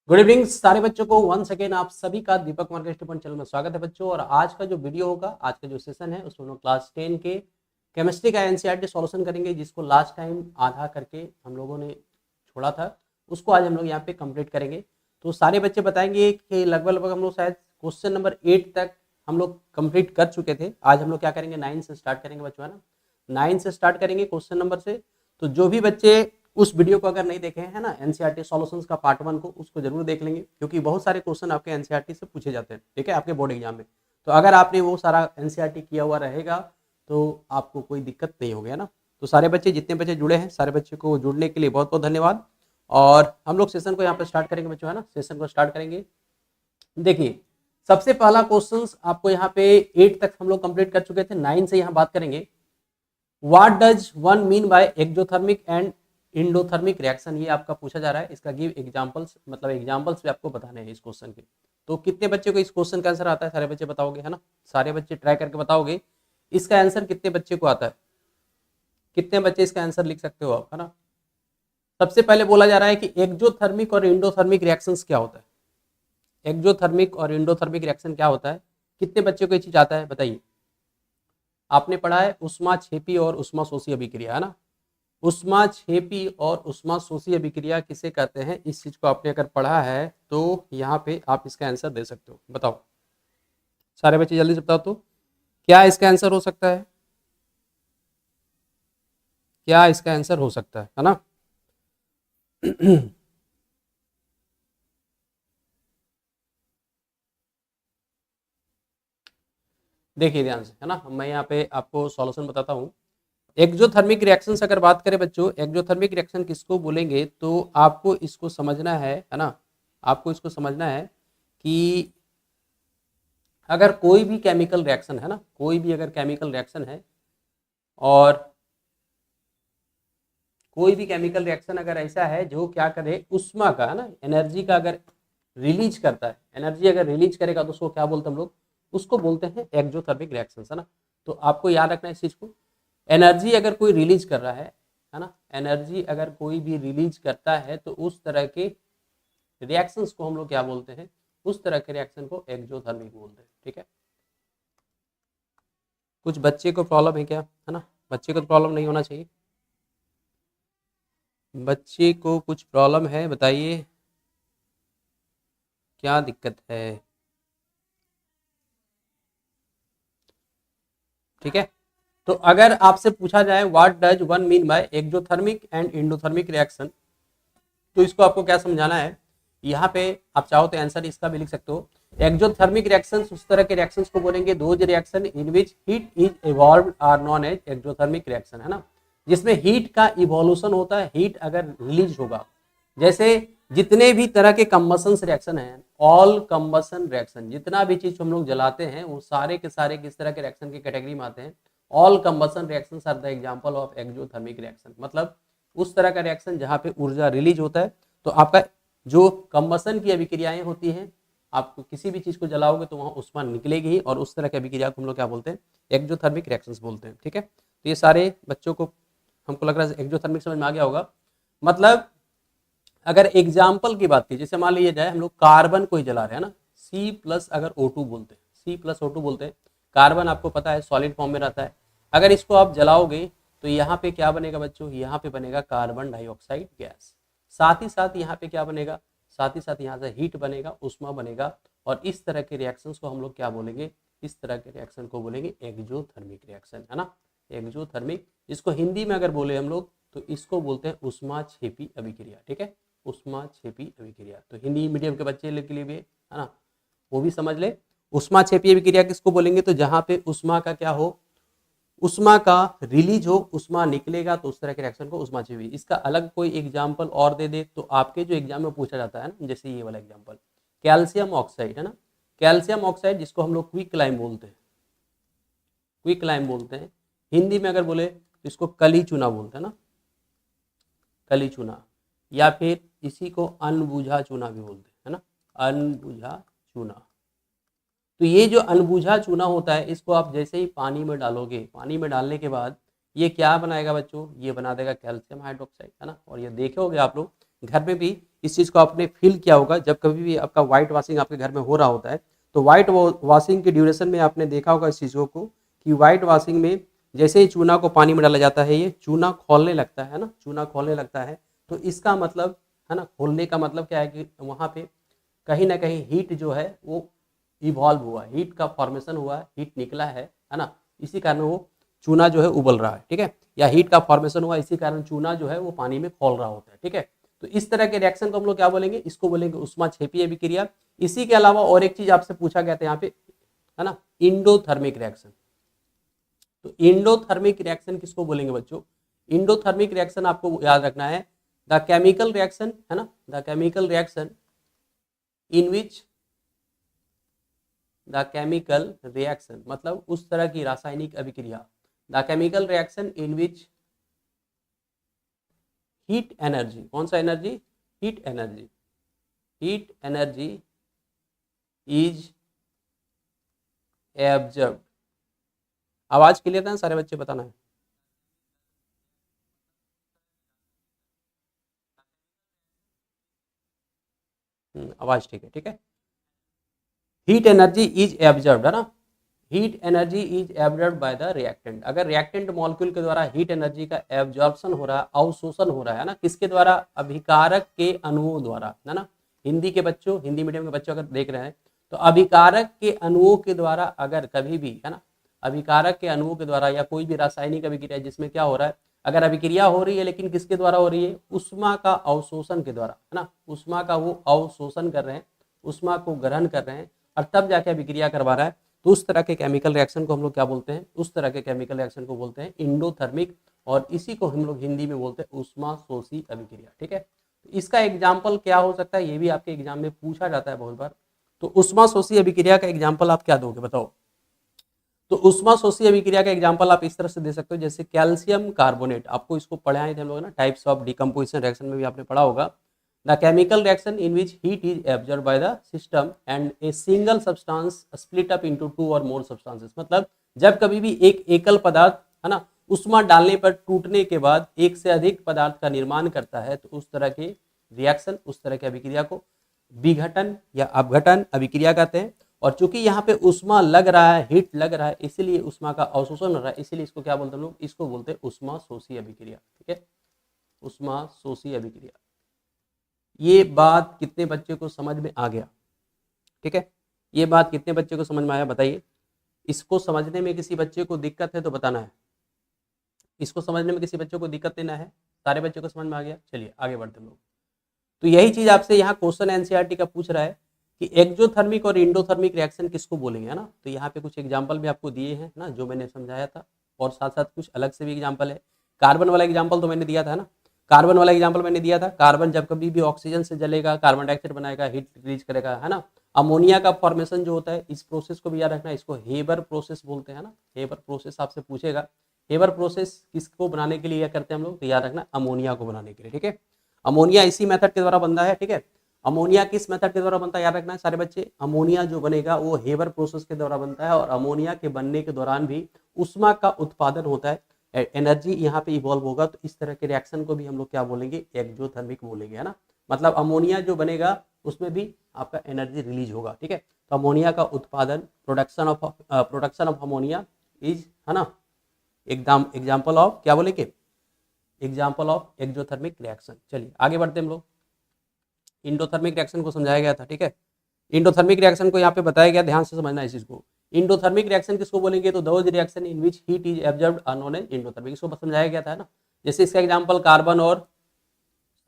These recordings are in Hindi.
गुड इवनिंग सारे बच्चों को वंस अगेन आप सभी का दीपक कुमार स्टूडेंट चैनल में स्वागत है बच्चों। और आज का जो वीडियो होगा, आज का जो सेशन है उसमें हम लोग क्लास 10 के केमिस्ट्री का एनसीईआरटी सॉल्यूशन करेंगे, जिसको लास्ट टाइम आधा करके हम लोगों ने छोड़ा था, उसको आज हम लोग यहाँ पे कंप्लीट करेंगे। तो सारे बच्चे बताएंगे कि लगभग हम लोग शायद क्वेश्चन नंबर 8 तक हम लोग कंप्लीट कर चुके थे। आज हम लोग क्या करेंगे, 9 से स्टार्ट करेंगे बच्चों, है ना। 9 से स्टार्ट करेंगे क्वेश्चन नंबर से। तो जो भी बच्चे उस वीडियो को अगर नहीं देखे हैं ना, एनसीईआरटी सॉल्यूशंस का पार्ट 1 को, उसको जरूर देख लेंगे, क्योंकि बहुत सारे क्वेश्चन आपके एनसीईआरटी से पूछे जाते हैं, ठीक है, आपके बोर्ड एग्जाम में। तो अगर आपने वो सारा एनसीईआरटी किया हुआ रहेगा तो आपको कोई दिक्कत नहीं होगी, है ना। तो सारे बच्चे, जितने बच्चे जुड़े हैं, सारे बच्चे को जुड़ने के लिए बहुत बहुत धन्यवाद। और हम लोग सेशन को यहाँ पे स्टार्ट करेंगे बच्चों, है ना। सेशन को स्टार्ट करेंगे। देखिए, सबसे पहला क्वेश्चन आपको यहाँ पे 8 तक हम लोग कंप्लीट कर चुके थे, 9 से यहाँ बात करेंगे। What does one mean by exothermic and endothermic reaction, ये आपका पूछा जा रहा है। इसका गिव एग्जांपल्स, मतलब एग्जांपल्स भी आपको बताने हैं इस क्वेश्चन के। तो कितने बच्चे को इस क्वेश्चन का आंसर आता है? सारे बच्चे बताओगे, है ना। सारे बच्चे ट्राई करके बताओगे इसका आंसर कितने बच्चे को आता है, कितने बच्चे इसका आंसर लिख सकते हो आप, है ना। सबसे पहले बोला जा रहा है कि एक्सोथर्मिक और इंडोथर्मिक रिएक्शंस क्या होता है। एक्सोथर्मिक और इंडोथर्मिक रिएक्शन क्या होता है, कितने बच्चे को ये चीज आता है बताइए। आपने पढ़ा है ऊष्माक्षेपी और ऊष्माशोषी अभिक्रिया, है ना। ऊष्माक्षेपी और ऊष्माशोषी अभिक्रिया किसे कहते हैं, इस चीज को आपने अगर पढ़ा है तो यहाँ पे आप इसका आंसर दे सकते हो। बताओ सारे बच्चे जल्दी से बताओ, तो क्या इसका आंसर हो सकता है, क्या इसका आंसर हो सकता है ना। देखिए ध्यान से, है ना। मैं यहाँ पे आपको सॉल्यूशन बताता हूँ। एक्सोथर्मिक रिएक्शंस अगर बात करें बच्चों, एक्सोथर्मिक रिएक्शन किसको बोलेंगे, तो आपको इसको समझना है ना। आपको इसको समझना है कि अगर कोई भी केमिकल रिएक्शन है ना, कोई भी अगर केमिकल रिएक्शन है, और कोई भी केमिकल रिएक्शन अगर ऐसा है जो क्या करे, उष्मा का, है ना, एनर्जी का अगर रिलीज करता है, एनर्जी अगर रिलीज करेगा तो उसको क्या बोलते हैं हम लोग, उसको बोलते हैं एक्सोथर्मिक रिएक्शन, है ना। तो आपको याद रखना है इस चीज को। एनर्जी अगर कोई रिलीज कर रहा है ना, एनर्जी अगर कोई भी रिलीज करता है तो उस तरह के रिएक्शंस को हम लोग क्या बोलते हैं, उस तरह के रिएक्शन को एक्सोथर्मिक बोलते हैं, ठीक है। कुछ बच्चे को प्रॉब्लम है क्या, है ना। बच्चे को तो प्रॉब्लम नहीं होना चाहिए। बच्चे को कुछ प्रॉब्लम है, बताइए क्या दिक्कत है, ठीक है। तो अगर आपसे पूछा जाए what does one mean by exothermic and endothermic reaction, तो इसको आपको क्या समझाना है। यहाँ पे आप चाहो तो आंसर इसका भी लिख सकते हो। एक्सोथर्मिक रिएक्शंस उस तरह के रिएक्शंस को बोलेंगे, those reaction in which heat is evolved are known as exothermic reaction, है ना। जिसमें हीट का इवोल्यूशन होता है, हीट अगर रिलीज होगा। जैसे जितने भी तरह के कंबशन रिएक्शन हैं, ऑल कंबशन रिएक्शन, जितना भी चीज हम लोग जलाते हैं वो सारे के सारे किस तरह के रिएक्शन की कैटेगरी में आते हैं, all combustion reactions are the example of exothermic reaction. मतलब उस तरह का रिएक्शन जहां पे ऊर्जा रिलीज होता है। तो आपका जो कंबशन की अभिक्रियाएं होती हैं, आप किसी भी चीज को जलाओगे तो वहां ऊष्मा निकलेगी ही, और उस तरह की अभिक्रिया को हम लोग क्या बोलते हैं, एक्सोथर्मिक रिएक्शंस बोलते हैं, ठीक है। तो ये सारे बच्चों को, हमको लग रहा है एक्सोथर्मिक समझ में आ गया होगा। मतलब अगर एग्जाम्पल की बात की, जैसे मान लीजिए जाए हम लोग कार्बन को ही जला रहे हैं ना, C+ अगर O2 बोलते हैं, C+O2 बोलते हैं। कार्बन आपको पता है सॉलिड फॉर्म में रहता है। अगर इसको आप जलाओगे तो यहाँ पे क्या बनेगा बच्चों, यहाँ पे बनेगा कार्बन डाइऑक्साइड गैस। साथ ही साथ यहाँ पे क्या बनेगा, साथ ही साथ यहाँ से हीट बनेगा, उष्मा बनेगा। और इस तरह के रिएक्शंस को हम लोग क्या बोलेंगे, इस तरह के रिएक्शन को बोलेंगे एक्सोथर्मिक रिएक्शन, है ना। एक्सोथर्मिक, इसको हिंदी में अगर बोले हम लोग तो इसको बोलते हैं ऊष्माक्षेपी अभिक्रिया, ठीक है। ऊष्माक्षेपी अभिक्रिया, तो हिंदी मीडियम के बच्चे के लिए भी, है ना, वो भी समझ ले। ऊष्माक्षेपी अभिक्रिया किसको बोलेंगे, तो जहां पे उष्मा का क्या हो, उष्मा का रिलीज हो, उष्मा निकलेगा, तो उस तरह के रिएक्शन को ऊष्माक्षेपी। इसका अलग कोई एग्जांपल और दे दे तो आपके जो एग्जाम में पूछा जाता है ना, जैसे ये वाला एग्जांपल, कैल्शियम ऑक्साइड, है ना। कैल्शियम ऑक्साइड जिसको हम लोग क्विक लाइम बोलते हैं, क्विक लाइम बोलते हैं। हिंदी में अगर बोले तो इसको कली चूना बोलते हैं ना, कली चूना, या फिर इसी को अनबुझा चूना भी बोलते हैं, है ना, अनबुझा चूना। तो ये जो अनबुझा चूना होता है, इसको आप जैसे ही पानी में डालोगे, पानी में डालने के बाद ये क्या बनाएगा बच्चों, ये बना देगा कैल्शियम हाइड्रोक्साइड, है ना। और ये देखे होगे आप लोग घर में भी इस चीज़ को आपने फील किया होगा जब कभी भी आपका व्हाइट वॉशिंग आपके घर में हो रहा होता है, तो व्हाइट वॉशिंग की ड्यूरेशन में आपने देखा होगा इस चीज़ों को कि व्हाइट वॉशिंग में जैसे ही चूना को पानी में डाला जाता है, ये चूना खोलने लगता है ना, चूना खोलने लगता है। तो इसका मतलब है ना, खोलने का मतलब क्या है कि वहाँ पे कहीं ना कहीं हीट जो है वो इवॉल्व हुआ, हीट का फॉर्मेशन हुआ, हीट निकला है ना, इसी कारण वो चूना जो है उबल रहा है, ठीक है, या हीट का फॉर्मेशन हुआ, इसी कारण चूना जो है वो पानी में खोल रहा होता है, ठीक है। तो इस तरह के रिएक्शन को हम लोग क्या बोलेंगे, इसको बोलेंगे ऊष्माक्षेपीय अभिक्रिया। इसी के अलावा और एक चीज आपसे पूछा गया था यहाँ पे, है ना, इंडोथर्मिक रिएक्शन। तो इंडोथर्मिक रिएक्शन किसको बोलेंगे बच्चों, इंडोथर्मिक रिएक्शन आपको याद रखना है, द केमिकल रिएक्शन, है ना, the chemical reaction in which, the chemical reaction मतलब उस तरह की रासायनिक अभिक्रिया, the chemical reaction in which heat energy, कौन सा energy, heat energy, heat energy is absorbed. आवाज क्लियर था सारे बच्चे, बताना है। आवाज ठीक है, ठीक है। हीट एनर्जी इज एब्जॉर्ब्ड, है ना, heat energy is absorbed by the reactant. अगर रिएक्टेंट मॉलिक्यूल के द्वारा हीट एनर्जी का एब्जॉर्प्शन हो रहा है, अवशोषण हो रहा है ना, किसके द्वारा, अभिकारक के अणुओं द्वारा, है ना। हिंदी के बच्चों, हिंदी मीडियम के बच्चों अगर देख रहे हैं तो अभिकारक के अणुओं के द्वारा अगर कभी भी, है ना, अभिकारक के अणुओं के द्वारा या कोई भी रासायनिक अभिक्रिया जिसमें क्या हो रहा है, अगर अभिक्रिया हो रही है लेकिन किसके द्वारा हो रही है, उष्मा का अवशोषण के द्वारा, है ना, उष्मा का वो अवशोषण कर रहे हैं, उष्मा को ग्रहण कर रहे हैं और तब जाके अभिक्रिया करवा रहा है, तो उस तरह के केमिकल रिएक्शन को हम लोग क्या बोलते हैं, उस तरह के केमिकल रिएक्शन को बोलते हैं इंडोथर्मिक, और इसी को हम लोग हिंदी में बोलते हैं ऊष्माशोषी अभिक्रिया, ठीक है। तो इसका एग्जाम्पल क्या हो सकता है, ये भी आपके एग्जाम में पूछा जाता है बहुत बार। तो ऊष्माशोषी अभिक्रिया का एग्जाम्पल आप क्या दोगे, बताओ। तो ऊष्माशोषी अभिक्रिया का एग्जाम्पल आप इस तरह से दे सकते हो, जैसे कैल्शियम कार्बोनेट, आपको इसको पढ़ाए थे हम लोग ना, टाइप्स ऑफ डिकम्पोजिशन रिएक्शन में भी आपने पढ़ा होगा। The chemical reaction in which heat is absorbed by the system and A single substance split up into two और मोर सब्सटेंसेस, मतलब जब कभी भी एक एकल पदार्थ, है ना, उष्मा डालने पर टूटने के बाद एक से अधिक पदार्थ का निर्माण करता है, तो उस तरह के रिएक्शन, उस तरह की अभिक्रिया को विघटन या अपघटन अभिक्रिया कहते हैं। और चूंकि यहाँ पे उष्मा लग रहा है, हीट लग रहा है, इसीलिए उष्मा का अवशोषण हो रहा है, इसीलिए इसको क्या बोलते हैं लोग, इसको बोलते हैं ऊष्माशोषी अभिक्रिया, ठीक है, ऊष्माशोषी अभिक्रिया। ये बात कितने बच्चे को समझ में आ गया, ठीक है, ये बात कितने बच्चे को समझ में आया बताइए। इसको समझने में किसी बच्चे को दिक्कत है तो बताना है, इसको समझने में किसी बच्चे को दिक्कत लेना है, सारे बच्चों को समझ में आ गया, चलिए आगे बढ़ते हैं लोग। तो यही चीज आपसे यहाँ क्वेश्चन एनसीईआरटी का पूछ रहा है कि एक्सोथर्मिक और इंडोथर्मिक रिएक्शन किसको बोलेंगे, है ना। तो यहाँ पे कुछ एग्जांपल भी आपको दिए हैं ना, जो मैंने समझाया था, और साथ साथ कुछ अलग से भी एग्जांपल है। कार्बन वाला एग्जांपल तो मैंने दिया था ना, कार्बन वाला एग्जांपल मैंने दिया था, कार्बन जब कभी भी ऑक्सीजन से जलेगा, कार्बन डाइऑक्साइड बनाएगा, हीट रिलीज करेगा, है ना। अमोनिया का फॉर्मेशन जो होता है, इस प्रोसेस को भी याद रखना, इसको हेबर प्रोसेस बोलते हैं ना, हेबर प्रोसेस आपसे पूछेगा। हेबर प्रोसेस किसको बनाने के लिए करते हैं हम लोग, तो याद रखना अमोनिया को बनाने के लिए, ठीक है। अमोनिया इसी मेथड के द्वारा बनता है, ठीक है। अमोनिया किस मेथड के द्वारा बनता है, याद रखना है सारे बच्चे, अमोनिया जो बनेगा वो हेबर प्रोसेस के द्वारा बनता है, और अमोनिया के बनने के दौरान भी उष्मा का उत्पादन होता है, एनर्जी यहाँ पे इवॉल्व होगा। तो इस तरह के रिएक्शन को भी हम लोग क्या बोलेंगे, एक्सोथर्मिक बोलेंगे, है ना। मतलब अमोनिया जो बनेगा उसमें भी आपका एनर्जी रिलीज होगा, ठीक है। तो अमोनिया का उत्पादन, प्रोडक्शन ऑफ अमोनिया इज, है ना, एकदम एग्जाम्पल ऑफ क्या बोलेंगे, एग्जाम्पल ऑफ एक्सोथर्मिक रिएक्शन। चलिए आगे बढ़ते हम लोग। इंडोथर्मिक रिएक्शन को समझाया गया था, ठीक है। इंडोथर्मिक रिएक्शन को यहाँ पे बताया गया, ध्यान से समझना इस चीज को। इंडोथर्मिक रिएक्शन किसको बोलेंगे, तो those reaction in which heat is absorbed are known as endothermic, इसको समझाया गया था ना। जैसे इसका एग्जांपल कार्बन और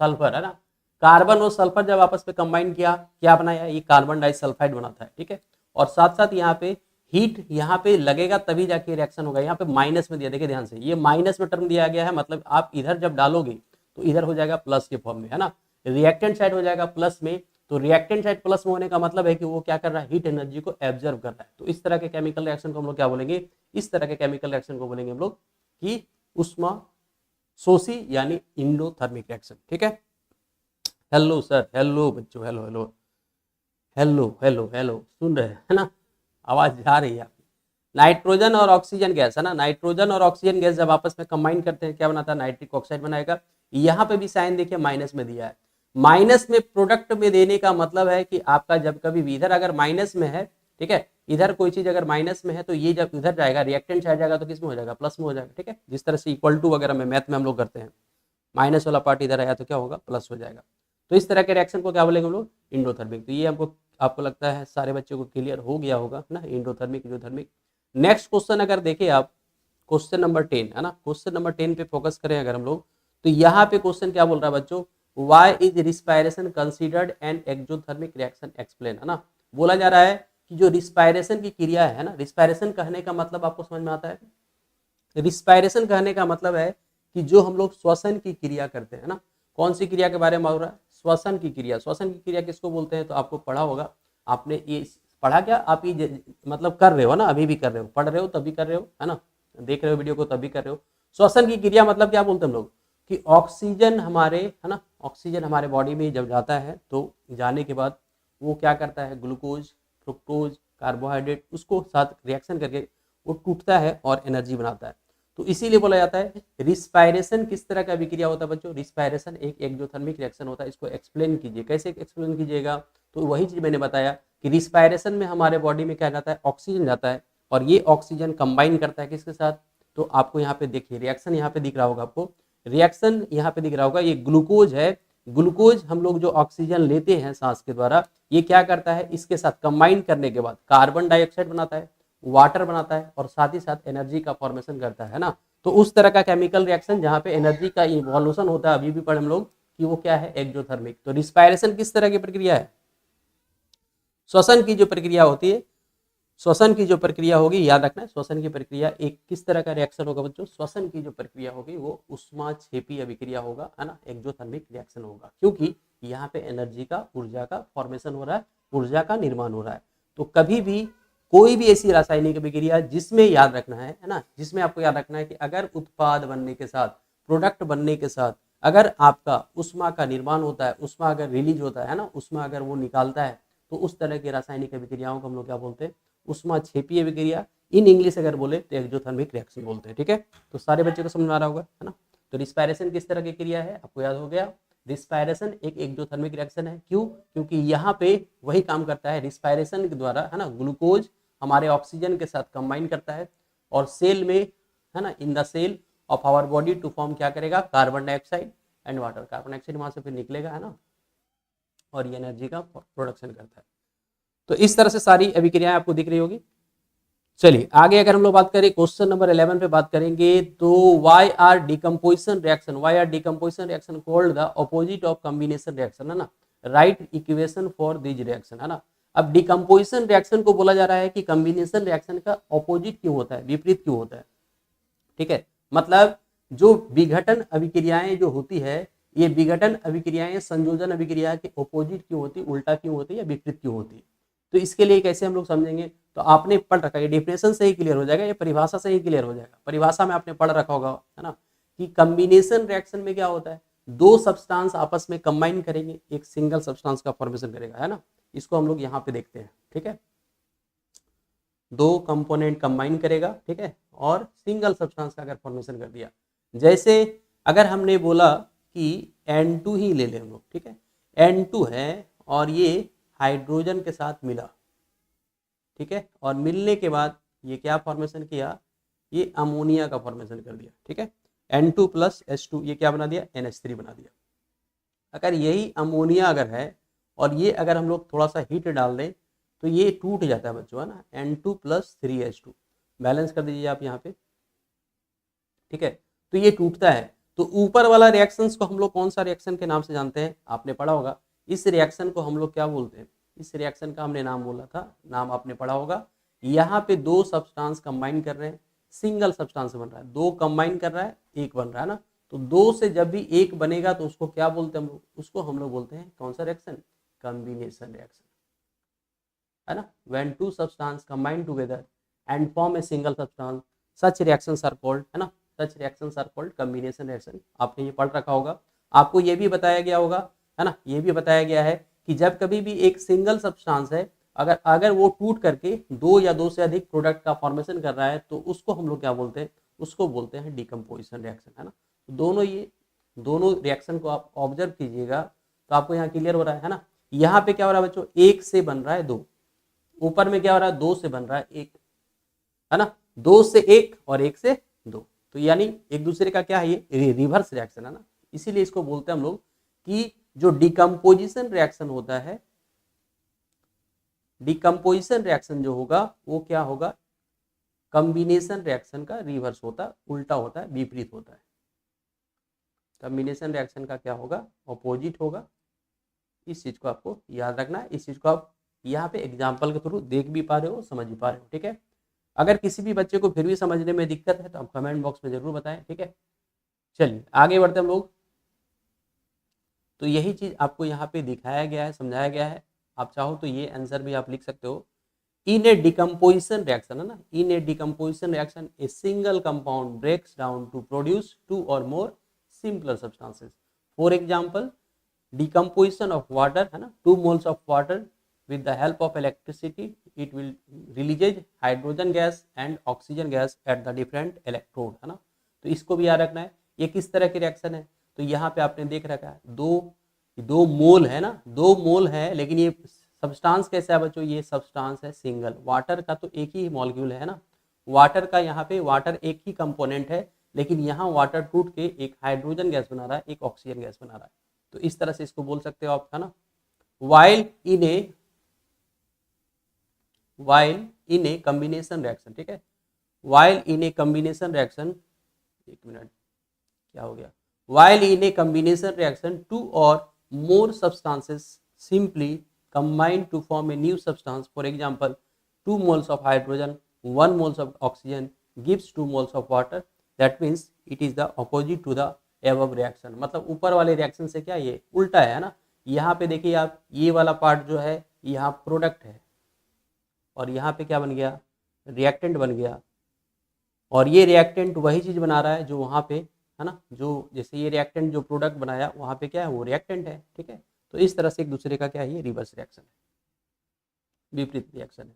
सल्फर, है ना। कार्बन और सल्फर जब आपस में कंबाइन किया, क्या बनाया, ये कार्बन डाइसल्फाइड बनाता है, ठीक है। और साथ साथ यहाँ पे हीट यहाँ पे लगेगा तभी जाके रिएक्शन होगा। यहाँ पे माइनस में दिया, देखिए ध्यान से, ये माइनस में टर्म दिया गया है, मतलब आप इधर जब डालोगे तो इधर हो जाएगा प्लस के फॉर्म में, है ना। रिएक्टेंट साइड हो जाएगा प्लस में, तो रिएक्टेंट साइड प्लस में होने का मतलब है कि वो क्या कर रहा है, हीट एनर्जी को एब्जर्व कर रहा है। तो इस तरह के केमिकल रिएक्शन को हम लोग क्या बोलेंगे, इस तरह के केमिकल रिएक्शन को बोलेंगे हम लोग कि ऊष्माशोषी यानी इंडोथर्मिक रिएक्शन, ठीक है। हेलो सर, हेलो बच्चों, hello hello hello hello hello, सुन रहे हैं ना, आवाज जा रही है आपकी। नाइट्रोजन और ऑक्सीजन गैस, है ना, नाइट्रोजन और ऑक्सीजन गैस जब आपस में कंबाइन करते हैं क्या बनाता है, नाइट्रिक ऑक्साइड बनाएगा। यहाँ पे भी साइन देखिए माइनस में दिया है, माइनस में प्रोडक्ट में देने का मतलब है कि आपका जब कभी भी इधर अगर माइनस में है, ठीक है, इधर कोई चीज अगर माइनस में है तो ये जब इधर जाएगा रिएक्टेंट साइड जाएगा तो किस में हो जाएगा, प्लस में हो जाएगा, ठीक है। जिस तरह से इक्वल टू वगैरह में मैथ में हम लोग करते हैं, माइनस वाला पार्ट इधर आया तो क्या होगा, प्लस हो जाएगा। तो इस तरह के रिएक्शन को क्या बोलेंगे हम लोग, इंडोथर्मिक। तो ये हमको आपको लगता है सारे बच्चों को क्लियर हो गया होगा ना, इंडोथर्मिक इंडोथर्मिक। नेक्स्ट क्वेश्चन अगर देखें आप, क्वेश्चन नंबर 10 है ना, क्वेश्चन नंबर 10 पे फोकस करें अगर हम लोग, तो यहाँ पे क्वेश्चन क्या बोल रहा है बच्चों, why is respiration considered an exothermic reaction explain, है ना। बोला जा रहा है कि जो रिस्पायरेशन की क्रिया है ना, रिस्पायरेशन कहने का मतलब आपको समझ में आता है, रिस्पायरेशन कहने का मतलब है कि जो हम लोग श्वसन की क्रिया करते हैं ना, कौन सी क्रिया के बारे में बोल रहा है, श्वसन की क्रिया। श्वसन की क्रिया किसको बोलते हैं, तो आपको पढ़ा होगा, आपने ये पढ़ा क्या, आप ये मतलब कर रहे हो ना, अभी भी कर रहे हो, पढ़ रहे हो तभी कर रहे हो, है ना, देख रहे हो वीडियो को तभी कर रहे हो। श्वसन की क्रिया मतलब क्या बोलते हैं हम लोग, कि ऑक्सीजन हमारे, है ना, ऑक्सीजन हमारे बॉडी में जब जाता है तो जाने के बाद वो क्या करता है, ग्लूकोज, फ्रुक्टोज, कार्बोहाइड्रेट, उसको साथ रिएक्शन करके वो टूटता है और एनर्जी बनाता है। तो इसीलिए बोला जाता है रिस्पायरेशन किस तरह का विक्रिया होता है बच्चों, रिस्पायरेशन एक एक्सोथर्मिक रिएक्शन होता है। इसको एक्सप्लेन कीजिए, कैसे एक्सप्लेन कीजिएगा, तो वही चीज मैंने बताया कि रिस्पायरेशन में हमारे बॉडी में क्या जाता है, ऑक्सीजन जाता है, और ये ऑक्सीजन कंबाइन करता है किसके साथ, तो आपको यहाँ पे देखिए रिएक्शन यहाँ पे दिख रहा होगा आपको, रिएक्शन यहाँ पे दिख रहा होगा, ये ग्लूकोज है, ग्लूकोज हम लोग जो ऑक्सीजन लेते हैं सांस के द्वारा, ये क्या करता है, इसके साथ कंबाइन करने के बाद कार्बन डाइऑक्साइड बनाता है, वाटर बनाता है, और साथ ही साथ एनर्जी का फॉर्मेशन करता है ना। तो उस तरह का केमिकल रिएक्शन जहाँ पे एनर्जी का इवोल्यूशन होता है, अभी भी पढ़े हम लोग कि वो क्या है, एक्सोथर्मिक। तो रिस्पायरेशन किस तरह की प्रक्रिया है, श्वसन की जो प्रक्रिया होती है, श्वसन की जो प्रक्रिया होगी, याद रखना है, श्वसन की प्रक्रिया एक किस तरह का रिएक्शन होगा बच्चों, श्वसन की जो प्रक्रिया होगी वो उष्माक्षेपी अभिक्रिया होगा, है ना, एक्सोथर्मिक रिएक्शन होगा, क्योंकि यहाँ पे एनर्जी का, ऊर्जा का फॉर्मेशन हो रहा है, ऊर्जा का निर्माण हो रहा है। तो कभी भी कोई भी ऐसी रासायनिक अभिक्रिया जिसमें याद रखना है ना, जिसमें आपको याद रखना है कि अगर उत्पाद बनने के साथ, प्रोडक्ट बनने के साथ अगर आपका उष्मा का निर्माण होता है, उष्मा अगर रिलीज होता है ना, उष्मा अगर वो निकालता है, तो उस तरह की रासायनिक अभिक्रियाओं को हम लोग क्या बोलते हैं, उष्माक्षेपीय अभिक्रिया। इन इंग्लिश अगर बोले तो एक्सोथर्मिक रिएक्शन बोलते हैं, ठीक है। तो सारे बच्चे को समझ में आ रहा होगा, है ना। तो रिस्पायरेशन किस तरह की क्रिया है, आपको याद हो गया, रिस्पायरेशन एक एक्सोथर्मिक रिएक्शन है। क्यों, क्योंकि यहाँ पे वही काम करता है, रिस्पायरेशन के द्वारा, है ना, ग्लूकोज हमारे ऑक्सीजन के साथ कंबाइन करता है, और सेल में, है ना, in the cell of our body to form क्या करेगा, carbon dioxide and water, carbon dioxide वहां से फिर निकलेगा, है ना, और ये एनर्जी का प्रोडक्शन करता है। तो इस तरह से सारी अभिक्रियाएं आपको दिख रही होगी। चलिए आगे अगर हम लोग बात करें, क्वेश्चन नंबर 11 पे बात करेंगे, तो why are decomposition reaction, why are decomposition reaction called the opposite of combination reaction, है ना, write equation for this reaction, है ना। अब डिकम्पोजिशन रिएक्शन को बोला जा रहा है कि कॉम्बिनेशन रिएक्शन का ऑपोजिट क्यों होता है, विपरीत क्यों होता है, ठीक है। मतलब जो विघटन अभिक्रियाएं जो होती है, ये विघटन अभिक्रियाएं संयोजन अभिक्रिया के ऑपोजिट क्यों होती, उल्टा क्यों होती है, या विपरीत क्यों होती है। तो इसके लिए कैसे हम लोग समझेंगे, तो आपने पढ़ रखा है, डेफिनेशन से ही क्लियर हो जाएगा, ये परिभाषा से ही क्लियर हो जाएगा। परिभाषा में आपने पढ़ रखा होगा, है ना, कि कॉम्बिनेशन रिएक्शन में क्या होता है, दो सब्सटेंस आपस में कंबाइन करेंगे, एक सिंगल सब्सटेंस का फॉर्मेशन करेगा, है ना। इसको हम लोग यहाँ पे देखते हैं, ठीक है, दो कंपोनेंट कंबाइन करेगा, ठीक है, और सिंगल सब्सटेंस का अगर फॉर्मेशन कर दिया, जैसे अगर हमने बोला कि N2 ही ले लें हम लोग, ठीक है, N2 है और ये हाइड्रोजन के साथ मिला, ठीक है, और मिलने के बाद ये क्या फॉर्मेशन किया, ये अमोनिया का फॉर्मेशन कर दिया, ठीक है, N2 प्लस H2 ये क्या बना दिया, NH3 बना दिया। अगर यही अमोनिया अगर है और ये अगर हम लोग थोड़ा सा हीट डाल दें तो ये टूट जाता है बच्चों, है ना, N2 प्लस 3H2, बैलेंस कर दीजिए आप यहाँ पे, ठीक है, तो ये टूटता है। तो ऊपर वाला रिएक्शंस को हम लोग कौन सा रिएक्शन के नाम से जानते हैं, आपने पढ़ा होगा, इस रिएक्शन को हम लोग क्या बोलते हैं, इस रिएक्शन का हमने नाम बोला था, नाम आपने पढ़ा होगा। यहाँ पे दो सब्सटेंस कंबाइन कर रहे हैं, सिंगल सब्सटेंस बन रहा है, दो कंबाइन कर रहा है, एक बन रहा है ना। तो दो से जब भी एक बनेगा तो उसको क्या बोलते हैं हम लोग, उसको हम लोग बोलते हैं कौन सा रिएक्शन, कॉम्बिनेशन रिएक्शन, है ना। When two substance combine together and form a single substance, such reactions are called, है ना, such reactions are called combination reaction. आपने ये पढ़ रखा होगा, आपको ये भी बताया गया होगा, है ना, ये भी बताया गया है कि जब कभी भी एक सिंगल सब्सटेंस है, अगर अगर वो टूट करके दो या दो से अधिक प्रोडक्ट का फॉर्मेशन कर रहा है तो उसको हम लोग क्या बोलते हैं, उसको बोलते हैं डिकम्पोजिशन रिएक्शन, है ना। दोनों ये दोनों रिएक्शन को आप ऑब्जर्व कीजिएगा, तो आपको यहाँ क्लियर हो रहा है ना। यहाँ पे क्या हो रहा है बच्चों, 1 से बन रहा है 2, ऊपर में क्या हो रहा है 2 से बन रहा है 1, है ना, 2 से 1 और 1 से 2, तो यानी एक दूसरे का क्या है, ये रिवर्स रिएक्शन है ना। इसीलिए इसको बोलते हैं हम लोग कि जो डिकम्पोजिशन रिएक्शन होता है, डिकम्पोजिशन रिएक्शन जो होगा वो क्या होगा, कॉम्बिनेशन रिएक्शन का रिवर्स होता है, उल्टा होता है, विपरीत होता है। कॉम्बिनेशन रिएक्शन का क्या होगा, ऑपोजिट होगा। इस चीज को आपको याद रखना है, इस चीज को आप यहाँ पे एग्जाम्पल के थ्रू देख भी पा रहे हो, समझ भी पा रहे हो, ठीक है। अगर किसी भी बच्चे को फिर भी समझने में दिक्कत है तो आप कमेंट बॉक्स में जरूर बताएं, ठीक है। चलिए आगे बढ़ते हम लोग। तो यही चीज आपको यहाँ पे दिखाया गया है, समझाया गया है। आप चाहो तो ये आंसर भी आप लिख सकते हो। इन ए डिकम्पोजिशन रिएक्शन, है ना, in a decomposition reaction a single compound breaks down to produce 2 or more simpler substances. For example decomposition of water, है ना, 2 moles of water with the help of electricity it will releases hydrogen gas and oxygen gas at the different electrode, है ना। तो इसको भी याद रखना है, ये किस तरह की रिएक्शन है। तो यहाँ पे आपने देख रखा है दो मोल है ना, 2 मोल है, लेकिन ये सब्सटेंस कैसा है बच्चों, ये सब्सटेंस है सिंगल। वाटर का तो एक ही मॉलिक्यूल है ना, वाटर का यहाँ पे वाटर एक ही कंपोनेंट है, लेकिन यहाँ वाटर टूट के एक हाइड्रोजन गैस बना रहा है, एक ऑक्सीजन गैस बना रहा है। तो इस तरह से इसको बोल सकते हो आप, है ना। While in a combination reaction, ठीक है, while in a combination reaction, एक मिनट क्या हो गया, while in a combination reaction 2 or more substances simply combine to form a new substance. For example, 2 moles of hydrogen, 1 moles of oxygen gives 2 moles of water. That means it is the opposite to the above reaction. मतलब ऊपर वाले रिएक्शन से क्या ये उल्टा है ना। यहाँ पे देखिए आप, ये वाला पार्ट जो है यहाँ प्रोडक्ट है और यहाँ पे क्या बन गया, रिएक्टेंट बन गया। और ये रिएक्टेंट वही चीज बना रहा है जो वहाँ पे, है ना, जो जैसे ये रिएक्टेंट जो प्रोडक्ट बनाया वहाँ पे क्या है, वो रिएक्टेंट है, ठीक है। तो इस तरह से एक दूसरे का क्या है, ये रिवर्स रिएक्शन है, विपरीत रिएक्शन है।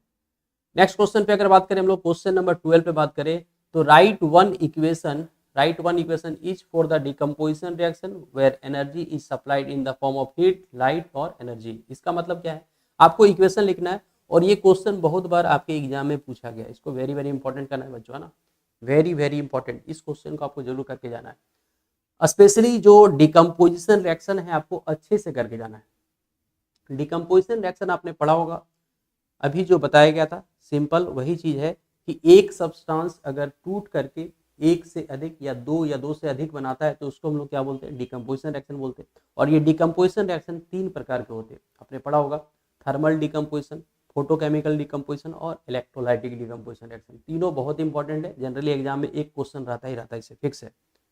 नेक्स्ट क्वेश्चन पे अगर बात करें हम लोग, क्वेश्चन नंबर 12 पे बात करें तो write one equation is for the decomposition reaction where energy is supplied in the form of heat, light और एनर्जी। इसका मतलब क्या है, आपको इक्वेशन लिखना है और ये क्वेश्चन बहुत बार आपके एग्जाम में पूछा गया है। इसको वेरी वेरी इंपॉर्टेंट करना है बच्चों, है ना, वेरी वेरी इंपॉर्टेंट। इस क्वेश्चन को आपको जरूर करके जाना है, स्पेशली जो डिकम्पोजिशन रिएक्शन है आपको अच्छे से करके जाना है। डिकम्पोजिशन रिएक्शन आपने पढ़ा होगा, अभी जो बताया गया था सिंपल वही चीज है कि एक सब्सटेंस अगर टूट करके एक से अधिक या दो से अधिक बनाता है तो उसको हम लोग क्या बोलते हैं, डिकम्पोजिशन रिएक्शन बोलते हैं। और ये डिकम्पोजिशन रिएक्शन 3 प्रकार के होते हैं, आपने पढ़ा होगा, थर्मल डिकम्पोजिशन, फोटोकेमिकल डिकम्पोजिशन और इलेक्ट्रोलाइटिक डिकम्पोजिशन रिएक्शन। तीनों बहुत इंपॉर्टेंट है, जनरली एग्जाम में एक क्वेश्चन रहता ही रहता है, इसे फिक्स है,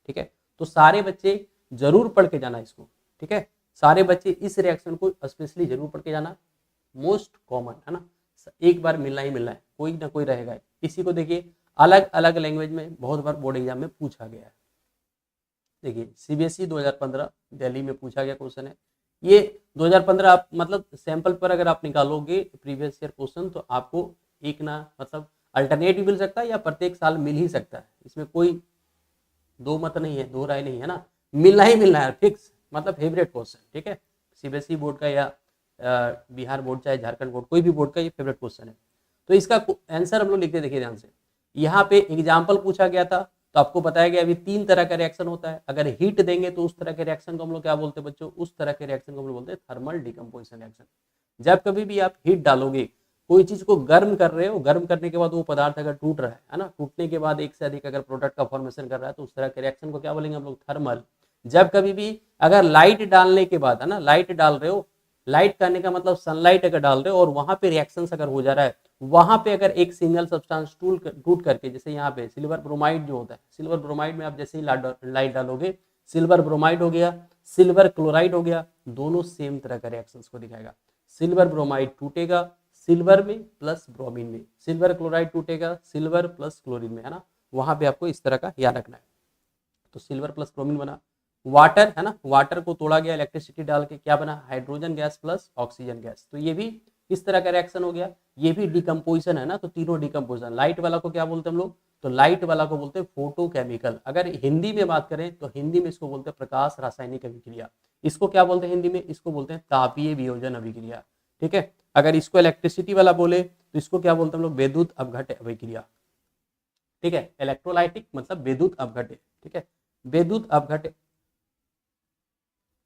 ठीक है। तो सारे बच्चे जरूर पढ़ के जाना इसको, ठीक है, सारे बच्चे इस रिएक्शन को स्पेशली जरूर पढ़ के जाना, मोस्ट कॉमन है ना, एक बार मिलना ही मिलना है, कोई ना कोई रहेगा। इसी को देखिए अलग अलग लैंग्वेज में बहुत बार बोर्ड एग्जाम में पूछा गया है। देखिए सीबीएसई 2015 दिल्ली में पूछा गया क्वेश्चन है ये 2015। आप मतलब सैंपल पर अगर आप निकालोगे प्रीवियस ईयर क्वेश्चन तो आपको एक ना मतलब अल्टरनेटिव मिल सकता है या प्रत्येक साल मिल ही सकता है, इसमें कोई दो मत नहीं है, दो राय नहीं है ना, मिलना ही मिलना है, फिक्स, मतलब फेवरेट क्वेश्चन, ठीक है। सीबीएसई बोर्ड का या बिहार बोर्ड चाहे झारखंड बोर्ड, कोई भी बोर्ड का ये फेवरेट क्वेश्चन है। तो इसका आंसर हम लोग लिखते देखिए ध्यान से। यहाँ पे एग्जाम्पल पूछा गया था तो आपको बताया गया अभी 3 तरह का रिएक्शन होता है। अगर हीट देंगे तो उस तरह के रिएक्शन को हम लोग क्या बोलते हैं बच्चों, उस तरह के रिएक्शन को हम लोग बोलते हैं थर्मल डिकम्पोजिशन रिएक्शन। जब कभी भी आप हीट डालोगे, कोई चीज को गर्म कर रहे हो, गर्म करने के बाद वो पदार्थ अगर टूट रहा है ना, टूटने के बाद एक से अधिक अगर प्रोडक्ट का फॉर्मेशन कर रहा है तो उस तरह के रिएक्शन को क्या बोलेंगे हम लोग, थर्मल। जब कभी भी अगर लाइट डालने के बाद, है ना, लाइट डाल रहे हो, लाइट करने का मतलब सनलाइट अगर डाल रहे हो और वहां पे रिएक्शन अगर हो जा रहा है, वहां पे अगर एक सिंगल सब्सटेंस टूट करके, जैसे यहाँ पे सिल्वर ब्रोमाइड जो होता है, सिल्वर ब्रोमाइड में आप जैसे ही लाइट डालोगे सिल्वर ब्रोमाइड हो गया, सिल्वर क्लोराइड हो गया, दोनों सेम तरह का रिएक्शंस को दिखाएगा। सिल्वर ब्रोमाइड टूटेगा सिल्वर में प्लस ब्रोमीन में, सिल्वर क्लोराइड टूटेगा सिल्वर प्लस क्लोरीन में, है ना, वहां पे आपको इस तरह का याद रखना है। तो सिल्वर प्लस ब्रोमीन बना, वाटर है ना, वाटर को तोड़ा गया इलेक्ट्रिसिटी डाल के, क्या बना, hydrogen gas plus oxygen gas. तो ये भी इस तरह का रिएक्शन हो गया, ये भी डिकम्पोजिशन है ना, तो तीनों डिकम्पोजिशन। लाइट वाला को क्या बोलते हैं हम लोग, तो लाइट वाला को बोलते हैं फोटोकेमिकल। अगर हिंदी में बात करें तो हिंदी में इसको बोलते हैं प्रकाश रासायनिक अभिक्रिया। इसको क्या बोलते हैं हिंदी में, इसको बोलते हैं तापीय वियोजन अभिक्रिया। ठीक है, अगर इसको इलेक्ट्रिसिटी वाला बोले तो इसको क्या बोलते हैं हम लोग, विद्युत अपघट्य अभिक्रिया। ठीक है, इलेक्ट्रोलाइटिक मतलब विद्युत अपघट्य। ठीक है, विद्युत अपघट्य,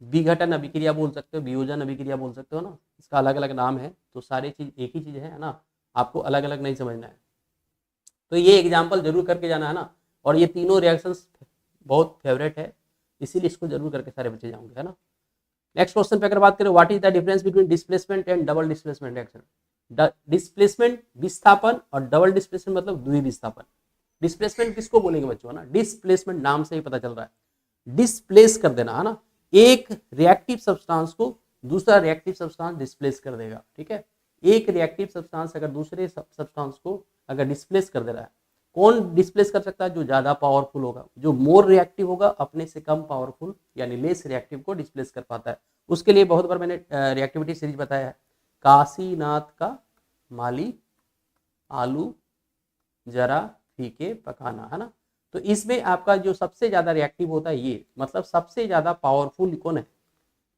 विघटन अभिक्रिया बोल सकते हो, वियोजन अभिक्रिया बोल सकते हो ना, इसका अलग अलग नाम है। तो सारी चीज एक ही चीज है ना, आपको अलग अलग नहीं समझना है। तो ये एग्जाम्पल जरूर करके जाना है ना, और ये तीनों रिएक्शंस बहुत फेवरेट है, इसीलिए इसको जरूर करके सारे बच्चे जाओगे, है ना। नेक्स्ट क्वेश्चन पे अगर बात करें, what is the difference between displacement and double displacement reaction. Displacement विस्थापन और डबल डिस्प्लेसमेंट मतलब द्विविस्थापन। डिस्प्लेसमेंट किसको बोलेंगे बच्चों, है ना, डिस्प्लेसमेंट नाम से ही पता चल रहा है, डिस्प्लेस कर देना, है ना, एक रिएक्टिव सब्सटेंस को दूसरा रिएक्टिव सब्सटेंस डिस्प्लेस कर देगा। ठीक है, एक रिएक्टिव सब्सटेंस अगर दूसरे सब्सटेंस को अगर डिस्प्लेस कर दे रहा है, कौन डिस्प्लेस कर सकता है, जो ज्यादा पावरफुल होगा, जो मोर रिएक्टिव होगा अपने से कम पावरफुल यानी लेस रिएक्टिव को डिस्प्लेस कर पाता है। उसके लिए बहुत बार मैंने रिएक्टिविटी सीरीज बताया है, काशीनाथ का माली आलू जरा फीके पकाना, है ना। तो इसमें आपका जो सबसे ज्यादा रिएक्टिव होता है ये, मतलब सबसे ज्यादा पावरफुल कौन है,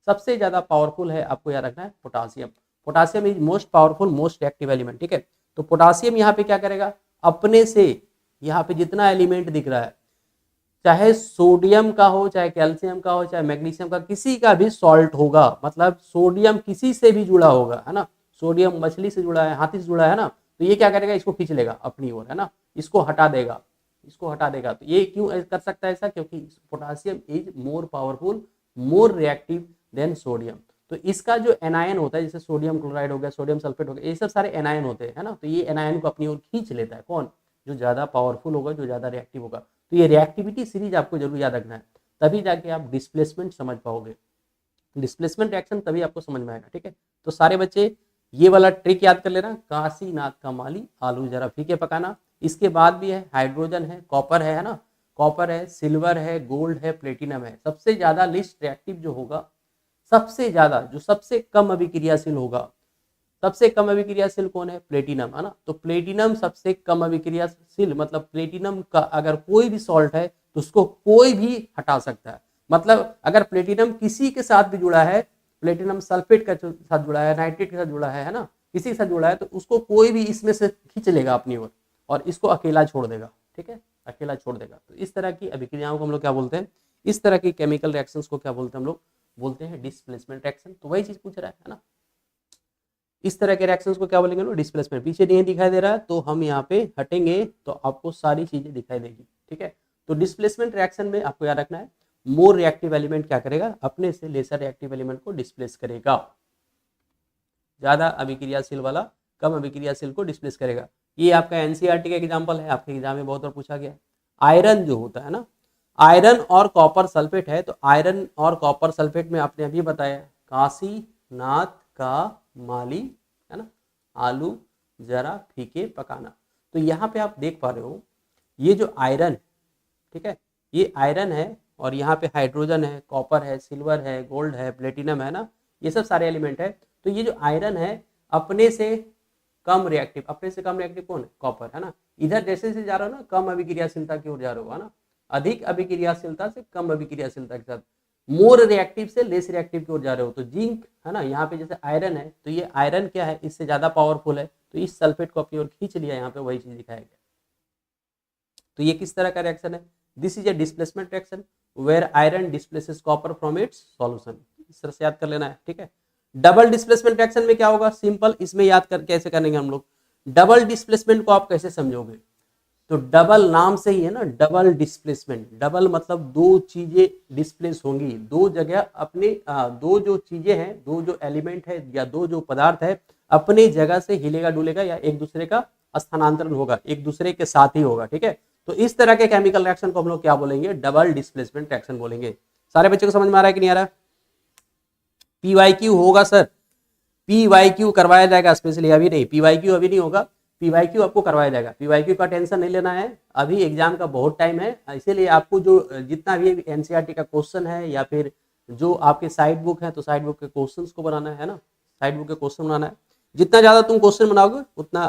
सबसे ज्यादा पावरफुल है, आपको याद रखना है potassium. Potassium is most powerful most reactive element. ठीक है, तो पोटासियम यहाँ पे क्या करेगा, अपने से यहाँ पे जितना एलिमेंट दिख रहा है, चाहे सोडियम का हो, चाहे कैल्शियम का हो, चाहे मैग्नीशियम का, किसी का भी सॉल्ट होगा, मतलब सोडियम किसी से भी जुड़ा होगा, है ना, सोडियम मछली से जुड़ा है, हाथी से जुड़ा है ना, तो ये क्या करेगा, इसको खींच लेगा अपनी ओर, है ना, इसको हटा देगा, इसको हटा देगा। तो ये क्यों कर सकता है ऐसा, क्योंकि potassium is more powerful more reactive than sodium. तो इसका जो एनायन होता है, जैसे सोडियम क्लोराइड हो गया, सोडियम सल्फेट हो गया, ये सब सारे एनायन होते हैं, है ना, तो ये एनायन को अपनी ओर खींच लेता है, कौन, जो ज्यादा पावरफुल होगा, जो ज्यादा रिएक्टिव होगा। तो ये रिएक्टिविटी सीरीज आपको जरूर याद रखना है, तभी जाके आप डिस्प्लेसमेंट समझ पाओगे। डिस्प्लेसमेंट रिएक्शन तभी आपको समझ में आएगा। ठीक है, तो सारे बच्चे ये वाला ट्रिक याद कर लेना, काशीनाथ का माली आलू जरा फीके पकाना। इसके बाद भी है हाइड्रोजन है, कॉपर है ना, कॉपर है, सिल्वर है, गोल्ड है, प्लेटिनम है। सबसे ज्यादा लिस्ट रिएक्टिव जो होगा, सबसे ज्यादा जो सबसे कम अभिक्रियाशील होगा, सबसे कम अभिक्रियाशील कौन है, प्लेटिनम, है ना। तो प्लेटिनम सबसे कम अभिक्रियाशील, मतलब प्लेटिनम का अगर कोई भी सॉल्ट है तो उसको कोई भी हटा सकता है। मतलब अगर प्लेटिनम किसी के साथ भी जुड़ा है, प्लेटिनम सल्फेट के साथ जुड़ा है, नाइट्रेट के साथ जुड़ा है ना, किसी के साथ जुड़ा है, तो उसको कोई भी इसमें से खींच लेगा अपनी ओर और इसको अकेला छोड़ देगा। ठीक है, अकेला छोड़ देगा। तो इस तरह की अभिक्रियाओं को हम लोग क्या बोलते हैं, इस तरह की केमिकल रिएक्शंस को क्या बोलते हैं, हम लोग बोलते हैं डिस्प्लेसमेंट रिएक्शन। तो वही चीज पूछ रहा है ना, इस तरह के रिएक्शंस को क्या बोलेंगे लोग, डिस्प्लेसमेंट। पीछे नहीं दिखाई दे रहा है तो हम यहाँ पे हटेंगे तो आपको सारी चीजें दिखाई देगी। ठीक है, तो डिस्प्लेसमेंट रिएक्शन में आपको याद रखना है, मोर रिएक्टिव एलिमेंट क्या करेगा, अपने से लेसर रिएक्टिव एलिमेंट को डिस्प्लेस करेगा। ज्यादा अभिक्रियाशील वाला कम अभिक्रियाशील को डिस्प्लेस करेगा। ये आपका एनसीईआरटी का एग्जांपल है, आपके एग्जाम में बहुत बार पूछा गया है। आयरन जो होता है ना, आयरन और कॉपर सल्फेट है, तो आयरन और कॉपर सल्फेट में आपने अभी बताया काशीनाथ का माली, है ना, आलू जरा फीके पकाना। तो यहाँ पे आप देख पा रहे हो ये जो आयरन, ठीक है, ये आयरन है और यहाँ पे हाइड्रोजन है, कॉपर है, सिल्वर है, गोल्ड है, प्लेटिनम है ना, ये सब सारे एलिमेंट है। तो ये जो आयरन है अपने से कम रिएक्टिव, अपने से कम रिएक्टिव कौन है, कॉपर, है ना। इधर जैसे से जा रहा हो ना, कम अभिक्रियाशीलता की ओर जा रहे हो, है ना, अधिक अभिक्रियाशीलता से कम अभिक्रियाशीलता के साथ, मोर रिएक्टिव से लेस रिएक्टिव की ओर जा रहे हो। तो जिंक है ना, यहाँ पे जैसे आयरन है, तो ये आयरन क्या है, इससे ज्यादा पावरफुल है, तो इस सल्फेट को अपनी ओर खींच लिया, यहाँ पे वही चीज दिखाया गया। तो ये किस तरह का रिएक्शन है, this is a displacement reaction where iron displaces copper from its solution. इस तरह से याद कर लेना है। ठीक है, डबल डिस्प्लेसमेंट रिएक्शन में क्या होगा, सिंपल, इसमें याद कर कैसे करेंगे हम लोग, डबल डिस्प्लेसमेंट को आप कैसे समझोगे, तो डबल नाम से ही है ना, डबल डिस्प्लेसमेंट, डबल मतलब दो चीजें डिस्प्लेस होंगी, दो जगह अपने दो जो चीजें हैं, दो जो एलिमेंट है या दो जो पदार्थ है अपने जगह से हिलेगा डुलेगा या एक दूसरे का स्थानांतरण होगा, एक दूसरे के साथ ही होगा। ठीक है, तो इस तरह के केमिकल रिएक्शन को हम लोग क्या बोलेंगे, डबल डिस्प्लेसमेंट रिएक्शन बोलेंगे। सारे बच्चों को समझ में आ रहा है कि नहीं आ रहा है। पीवाईक्यू होगा सर, पीवाईक्यू करवाया जाएगा स्पेशली, अभी नहीं, पीवाईक्यू अभी नहीं होगा, पीवाईक्यू आपको करवाया जाएगा। पीवाईक्यू का टेंशन नहीं लेना है, अभी एग्जाम का बहुत टाइम है, इसीलिए आपको जो जितना भी एनसीईआरटी का क्वेश्चन है या फिर जो आपके साइड बुक है, तो साइड बुक के क्वेश्चंस को बनाना है ना, साइड बुक के क्वेश्चन बनाना है। जितना ज्यादा तुम क्वेश्चन बनाओगे उतना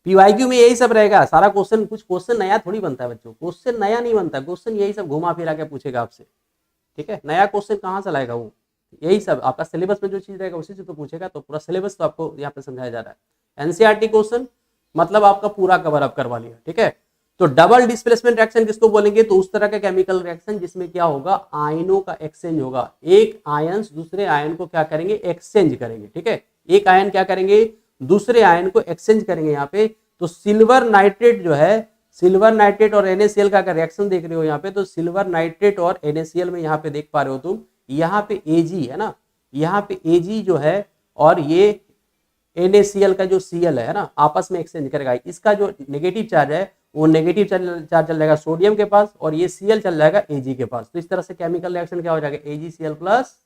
पीवाईक्यू में यही सब रहेगा सारा क्वेश्चन, कुछ क्वेश्चन नया थोड़ी बनता है बच्चों, क्वेश्चन नया नहीं बनता, क्वेश्चन यही सब घुमा फिरा के पूछेगा आपसे, ठीक है। नया क्वेश्चन कहाँ से लाएगा वो, यही सब आपका सिलेबस में जो चीज रहेगा उसी से तो पूछेगा। तो पूरा सिलेबस तो आपको यहाँ पे समझाया जा रहा है। एनसीईआरटी क्वेश्चन मतलब आपका पूरा कवर अप करवा लिया, ठीक है। तो डबल डिस्प्लेसमेंट रिएक्शन किसको बोलेंगे, तो उस तरह का केमिकल रिएक्शन जिसमें क्या होगा, आयनों का एक्सचेंज होगा, एक आयन दूसरे आयन को क्या करेंगे, एक्सचेंज करेंगे, ठीक है। एक आयन क्या करेंगे, दूसरे आयन को एक्सचेंज करेंगे यहाँ पे। तो सिल्वर नाइट्रेट जो है, सिल्वर नाइट्रेट और NaCl का रिएक्शन देख रहे हो यहाँ पे, तो सिल्वर नाइट्रेट और NaCl में यहाँ पे देख पा रहे हो तुम, यहाँ पे Ag है ना, यहाँ पे Ag जो है और ये NaCl का जो Cl है ना, आपस में एक्सचेंज करेगा। इसका जो नेगेटिव चार्ज है वो नेगेटिव चार्ज चल जाएगा सोडियम के पास और ये Cl चल जाएगा Ag के पास। तो इस तरह से केमिकल रिएक्शन क्या हो जाएगा, AgCl प्लस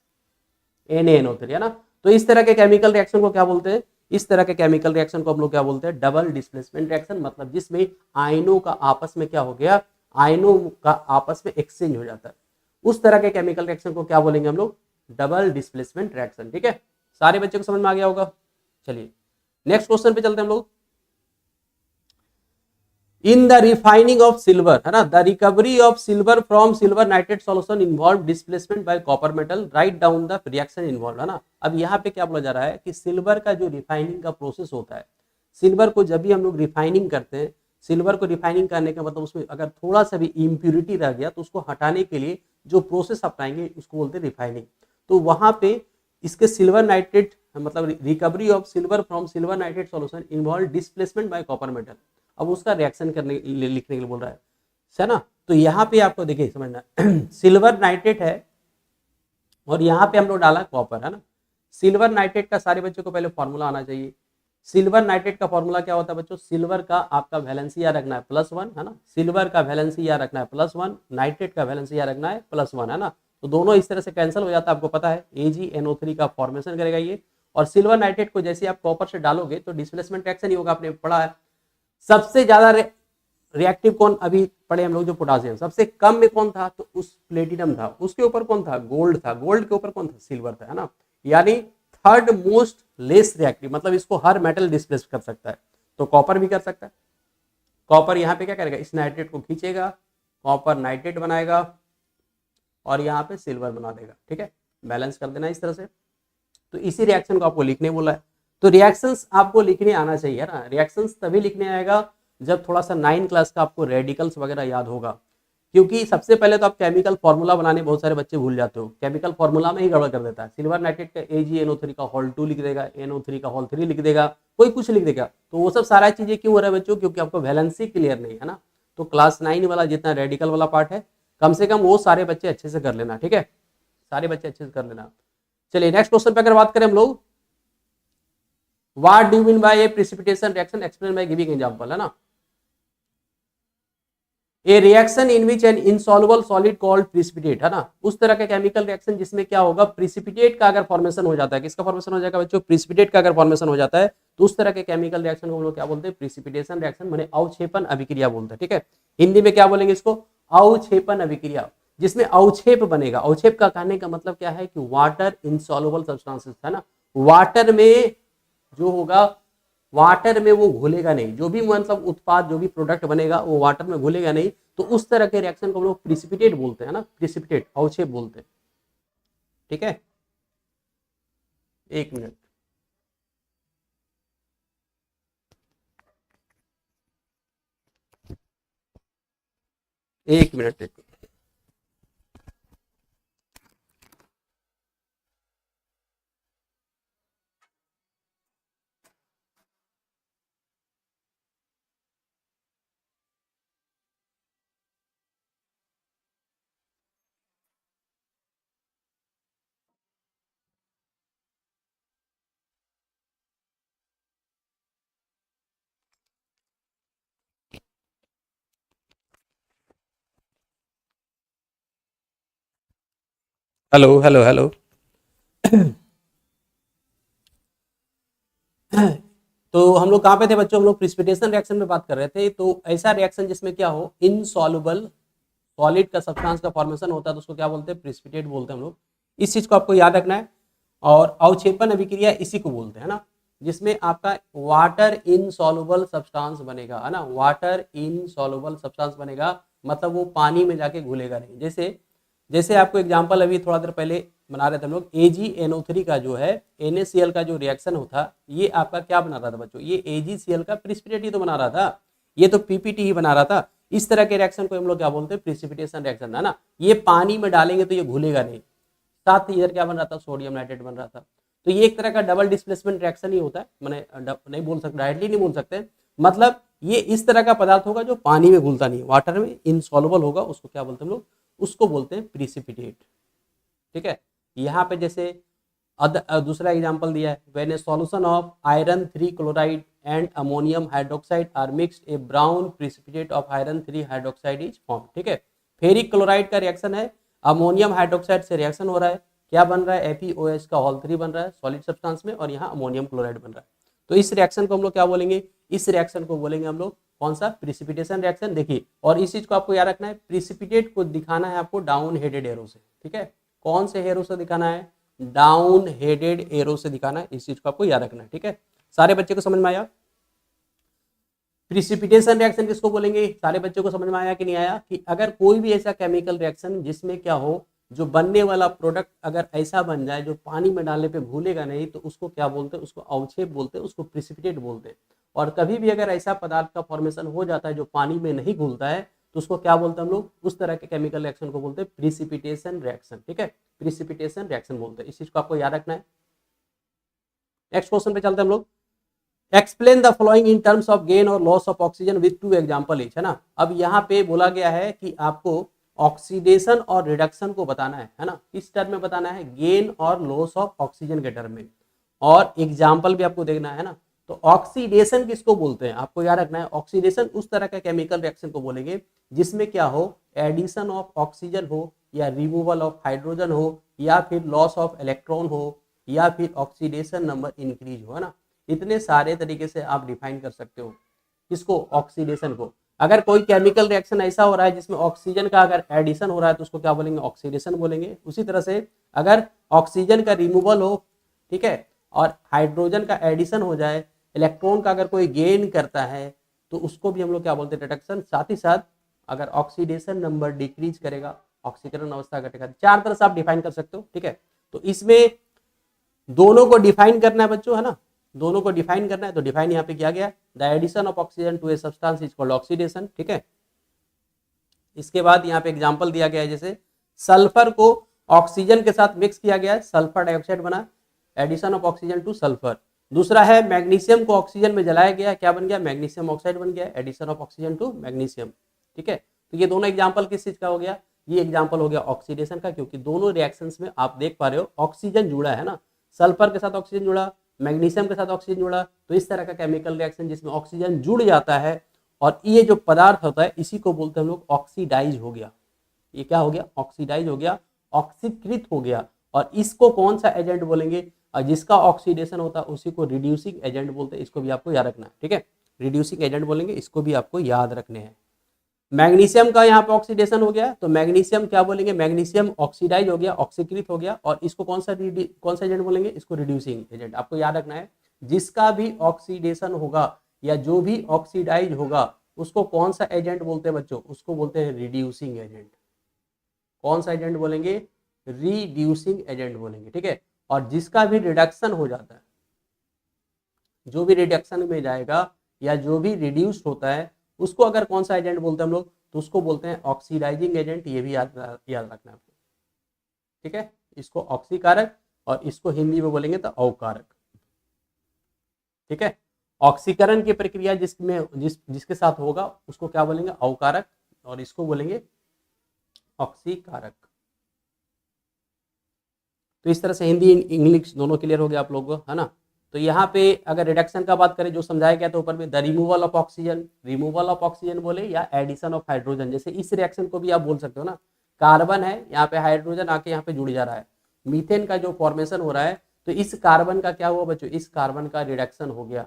NaNO3 है ना। तो इस तरह के केमिकल रिएक्शन को क्या बोलते हैं, इस तरह के केमिकल रिएक्शन को हम लोग क्या बोलते हैं, डबल डिस्प्लेसमेंट रिएक्शन, मतलब जिसमें आयनों का आपस में क्या हो गया, आयनों का आपस में एक्सचेंज हो जाता है, उस तरह के केमिकल रिएक्शन को क्या बोलेंगे हम लोग, डबल डिस्प्लेसमेंट रिएक्शन, ठीक है। सारे बच्चों को समझ में आ गया होगा। चलिए नेक्स्ट क्वेश्चन पे चलते हैं हम लोग। In the refining of silver है ना, the recovery of silver from silver nitrate solution involve displacement bye copper metal, write down the reaction involve है ना। अब यहाँ पे क्या बोला जा रहा है कि सिल्वर का जो रिफाइनिंग का प्रोसेस होता है, सिल्वर को जब भी हम लोग रिफाइनिंग करते हैं, सिल्वर को रिफाइनिंग करने का मतलब उसमें अगर थोड़ा सा भी इम्प्यूरिटी रह गया तो उसको हटाने के लिए जो प्रोसेस अपनाएंगे उसको बोलते हैं रिफाइनिंग। तो वहां पे इसके सिल्वर नाइट्रेट मतलब recovery of silver from silver nitrate solution involve displacement bye copper metal, अब उसका रिएक्शन करने लिखने के लिए बोल रहा है ना। तो यहाँ पे आपको देखिए समझना सिल्वर नाइट्रेट है और यहाँ पे हम लोग डाला कॉपर है ना। सिल्वर नाइट्रेट का सारे बच्चों को पहले फॉर्मूला आना चाहिए। सिल्वर नाइट्रेट का फॉर्मूला क्या होता है बच्चों, सिल्वर का आपका वैलेंसी याद रखना है +1 है ना, सिल्वर का वैलेंसी याद रखना है +1, नाइट्रेट का वैलेंसी याद रखना है +1 है ना। तो दोनों इस तरह से कैंसिल हो जाता है, आपको पता है AgNO3 का फॉर्मेशन करेगा ये। और सिल्वर नाइट्रेट को जैसे आप कॉपर से डालोगे तो डिस्प्लेसमेंट रिएक्शन ही होगा, आपने पढ़ा है। सबसे ज्यादा रिएक्टिव कौन अभी पढ़े हम लोग, जो पोटासियम। सबसे कम में कौन था, तो उस प्लेटिनम था। उसके ऊपर कौन था, गोल्ड था। गोल्ड के ऊपर कौन था, सिल्वर था है ना। यानी थर्ड मोस्ट लेस रिएक्टिव, मतलब इसको हर मेटल डिस्प्लेस कर सकता है। तो कॉपर भी कर सकता है। कॉपर यहाँ पे क्या करेगा, इस नाइट्रेट को खींचेगा, कॉपर नाइट्रेट बनाएगा और यहाँ पे सिल्वर बना देगा, ठीक है। बैलेंस कर देना इस तरह से। तो इसी रिएक्शन को आपको लिखने बोला है। तो रिएक्शंस आपको लिखने आना चाहिए ना। रिएक्शंस तभी लिखने आएगा जब थोड़ा सा 9 क्लास का आपको रेडिकल्स वगैरह याद होगा, क्योंकि सबसे पहले तो आप केमिकल फॉर्मूला बनाने बहुत सारे बच्चे भूल जाते हो, केमिकल फॉर्मूला में ही गड़बड़ कर देता है। सिल्वर नाइट्रेट का AgNO3 का होल 2 लिख देगा, NO3 का होल 3 लिख देगा, कोई कुछ लिख देगा। तो वो सब सारा चीजें क्यों हो रहा है बच्चों, क्योंकि आपको वैलेंसी क्लियर नहीं है ना। तो क्लास 9 वाला जितना रेडिकल वाला पार्ट है, कम से कम वो सारे बच्चे अच्छे से कर लेना, ठीक है। सारे बच्चे अच्छे से कर लेना। चलिए नेक्स्ट क्वेश्चन पे अगर बात करें हम लोग, what do mean by A precipitation reaction, explain by giving example है ना। ए reaction in which N insoluble solid called precipitate है ना, उस तरह का केमिकल रिएक्शन जिसमें क्या होगा, प्रेसिपिटेट का अगर फॉर्मेशन हो जाता है, किसका फॉर्मेशन हो जाएगा बच्चों, प्रेसिपिटेट का अगर फॉर्मेशन हो जाता है, तो उस तरह के केमिकल रिएक्शन को हम लोग क्या बोलते हैं, प्रेसिपिटेशन रिएक्शन, माने अवक्षेपण अभिक्रिया बोलते हैं, ठीक है। हिंदी में क्या बोलेंगे इसको, अवक्षेपण अभिक्रिया, जिसमें अवक्षेप बनेगा। अवक्षेप का कहने का मतलब क्या है कि वाटर इनसॉल्युबल सब्सटेंसेस है ना, वाटर में जो होगा, वाटर में वो घुलेगा नहीं, जो भी मतलब उत्पाद, जो भी प्रोडक्ट बनेगा वो वाटर में घुलेगा नहीं। तो उस तरह के रिएक्शन को हम लोग प्रेसिपिटेट बोलते हैं ना, प्रेसिपिटेट अवक्षेप बोलते हैं, ठीक है। 1 मिनट, एक मिनट। Hello hello hello. तो हम लोग कहाँ पे थे बच्चों, हम लोग प्रेसिपिटेशन रिएक्शन में बात कर रहे थे। तो ऐसा रिएक्शन जिसमें क्या हो, इनसॉल्युबल सॉलिड का सब्सटेंस का फॉर्मेशन होता है, तो उसको क्या बोलते हैं, प्रेसिपिटेट बोलते हैं हम लोग। इस चीज को आपको याद रखना है। और अवक्षेपण अभिक्रिया इसी को बोलते हैं ना, जिसमें आपका वाटर इनसॉल्युबल सब्सटेंस बनेगा, है ना, वाटर इनसॉल्युबल सब्सटेंस बनेगा, मतलब वो पानी में जाके घुलेगा नहीं। जैसे जैसे आपको एग्जांपल अभी थोड़ा देर पहले बना रहे थे हम लोग, AgNO3 का जो है NaCl का जो रिएक्शन होता, ये आपका क्या बना रहा था बच्चों, ये AgCl का प्रिसिपिटेट ही तो बना रहा था, ये तो PPT ही बना रहा था। इस तरह के रिएक्शन को हम लोग क्या बोलते हैं, प्रिसिपिटेशन रिएक्शन, है ना। ये पानी में डालेंगे तो ये घुलेगा नहीं, साथ ही इधर क्या बन रहा था, सोडियम नाइट्रेट बन रहा था। तो ये एक तरह का डबल डिस्प्लेसमेंट रिएक्शन ही होता है, मैंने नहीं बोल सकते, डायरेक्टली नहीं बोल सकते, मतलब ये इस तरह का पदार्थ होगा जो पानी में घुलता नहीं, वाटर में इनसॉल्युबल होगा, उसको क्या बोलते हैं हम लोग, उसको बोलते हैं प्रिसिपिटेट। ठीक है, यहाँ पे जैसे दूसरा एग्जांपल दिया है, when a solution of iron 3 chloride and ammonium hydroxide are mixed a brown precipitate of iron 3 hydroxide is form. ठीक है, फेरिक क्लोराइड का रिएक्शन है, अमोनियम हाइड्रोक्साइड से रिएक्शन हो रहा है, क्या बन रहा है, FeOH का होल 3 बन रहा है सॉलिड सब्सटेंस में, और यहाँ अमोनियम क्लोराइड बन रहा है। तो इस रिएक्शन को हम लोग क्या बोलेंगे, इस रिएक्शन को बोलेंगे हम लोग कौन सा, प्रिसिपिटेशन रिएक्शन। देखिए, और इस चीज को आपको याद रखना है, प्रिसिपिटेट को दिखाना है आपको डाउन हेडेड एरो से। ठीक है, कौन से एरो से दिखाना है, डाउन हेडेड एरो से दिखाना है, इस चीज को आपको याद रखना है। ठीक है, सारे बच्चे को समझ में आया। प्रिसिपिटेशन रिएक्शन किसको बोलेंगे, सारे बच्चों को समझ में आया कि नहीं आया, कि अगर कोई भी ऐसा केमिकल रिएक्शन जिसमें क्या हो, जो बनने वाला प्रोडक्ट अगर ऐसा बन जाए जो पानी में डालने पे भूलेगा नहीं, तो उसको क्या बोलते हैं, उसको अवक्षेप बोलते हैं, उसको प्रिसिपिटेट बोलते हैं। और कभी भी अगर ऐसा पदार्थ का फॉर्मेशन हो जाता है जो पानी में नहीं घुलता है, तो उसको क्या बोलते हैं हम लोग, उस तरह के केमिकल रिएक्शन को बोलते हैं प्रिसिपिटेशन रिएक्शन। ठीक है, प्रिसिपिटेशन रिएक्शन बोलते हैं, इस चीज को आपको याद रखना है। नेक्स्ट क्वेश्चन पे चलते हैं हम लोग। Explain the following in terms of gain or loss of oxygen with 2 example each, है ना। अब यहाँ पे बोला गया है कि आपको ऑक्सीडेशन और रिडक्शन को बताना है ना, किस टर्म में बताना है, gain or loss of oxygen के टर्म में, और एग्जाम्पल भी आपको देखना है ना। तो ऑक्सीडेशन किसको बोलते हैं, आपको याद रखना है, ऑक्सीडेशन उस तरह का केमिकल रिएक्शन को बोलेंगे जिसमें क्या हो, एडिशन ऑफ ऑक्सीजन हो, या रिमूवल ऑफ हाइड्रोजन हो, या फिर लॉस ऑफ इलेक्ट्रॉन हो, या फिर ऑक्सीडेशन नंबर इंक्रीज हो, है ना। इतने सारे तरीके से आप डिफाइन कर सकते हो किसको, ऑक्सीडेशन को। अगर कोई केमिकल रिएक्शन ऐसा हो रहा है जिसमें ऑक्सीजन का अगर एडिशन हो रहा है तो उसको क्या बोलेंगे, ऑक्सीडेशन बोलेंगे। उसी तरह से अगर ऑक्सीजन का रिमूवल हो, ठीक है, और हाइड्रोजन का एडिशन हो जाए, इलेक्ट्रॉन का अगर कोई गेन करता है, तो उसको भी हम लोग क्या बोलते हैं, रिडक्शन। साथ ही साथ अगर ऑक्सीडेशन नंबर डिक्रीज करेगा, ऑक्सीकरण अवस्था घटेगा। 4 तरह से आप डिफाइन कर सकते हो। ठीक है, तो इसमें दोनों को डिफाइन करना है बच्चों, है ना, दोनों को डिफाइन करना है। तो डिफाइन यहाँ पे किया गया, the addition of oxygen to a substance is called oxidation. ठीक है, इसके बाद यहाँ पे एग्जांपल दिया गया है, जैसे सल्फर को ऑक्सीजन के साथ मिक्स किया गया है, सल्फर डाइऑक्साइड बना, addition of oxygen to sulphur. दूसरा है मैग्नीशियम को ऑक्सीजन में जलाया गया, क्या बन गया, मैग्नीशियम ऑक्साइड बन गया, addition of oxygen to magnesium. ठीक है, तो ये दोनों एग्जांपल किस चीज का हो गया, ये एग्जांपल हो गया ऑक्सीडेशन का, क्योंकि दोनों रिएक्शंस में आप देख पा रहे हो ऑक्सीजन जुड़ा है ना, सल्फर के साथ ऑक्सीजन जुड़ा, मैग्नीशियम के साथ ऑक्सीजन जुड़ा। तो इस तरह का केमिकल रिएक्शन जिसमें ऑक्सीजन जुड़ जाता है और ये जो पदार्थ होता है इसी को बोलते हैं हम लोग ऑक्सीडाइज हो गया। ये क्या हो गया, ऑक्सीडाइज हो गया, ऑक्सीकृत हो गया। और इसको कौन सा एजेंट बोलेंगे, और जिसका ऑक्सीडेशन होता है उसी को रिड्यूसिंग एजेंट बोलते हैं। इसको भी आपको याद रखना है। ठीक है, रिड्यूसिंग एजेंट बोलेंगे, इसको भी आपको याद रखने हैं। मैग्नीशियम का यहाँ पे ऑक्सीडेशन हो गया, तो मैग्नीशियम क्या बोलेंगे, मैग्नीशियम ऑक्सीडाइज हो गया, ऑक्सीकृत हो गया। और इसको कौन सा एजेंट बोलेंगे, इसको रिड्यूसिंग एजेंट। आपको याद रखना है, जिसका भी ऑक्सीडेशन होगा या जो भी ऑक्सीडाइज होगा उसको कौन सा एजेंट बोलते हैं बच्चों, उसको बोलते हैं रिड्यूसिंग एजेंट। कौन सा एजेंट बोलेंगे, रिड्यूसिंग एजेंट बोलेंगे। ठीक है, और जिसका भी रिडक्शन हो जाता है, जो भी रिडक्शन में जाएगा या जो भी रिड्यूस होता है उसको अगर कौन सा एजेंट बोलते हैं हम लोग, तो उसको बोलते हैं ऑक्सीडाइजिंग एजेंट। ये भी याद रखना है आपको। ठीक है, इसको ऑक्सीकारक और इसको हिंदी में बोलेंगे तो अवकारक। ठीक है, ऑक्सीकरण की प्रक्रिया जिसके साथ होगा उसको क्या बोलेंगे, अवकारक, और इसको बोलेंगे ऑक्सीकारक। तो इस तरह से हिंदी इंग्लिश दोनों क्लियर हो गया आप लोगों को, है ना। तो यहाँ पे अगर रिडक्शन का बात करें जो समझाया गया था ऊपर में, the removal of oxygen, removal of oxygen बोले या एडिशन ऑफ हाइड्रोजन। जैसे इस रिएक्शन को भी आप बोल सकते हो ना, कार्बन है यहाँ पे, हाइड्रोजन आके यहाँ पे जुड़ जा रहा है, मीथेन का जो फॉर्मेशन हो रहा है, तो इस कार्बन का क्या हुआ बच्चों, इस कार्बन का रिडक्शन हो गया,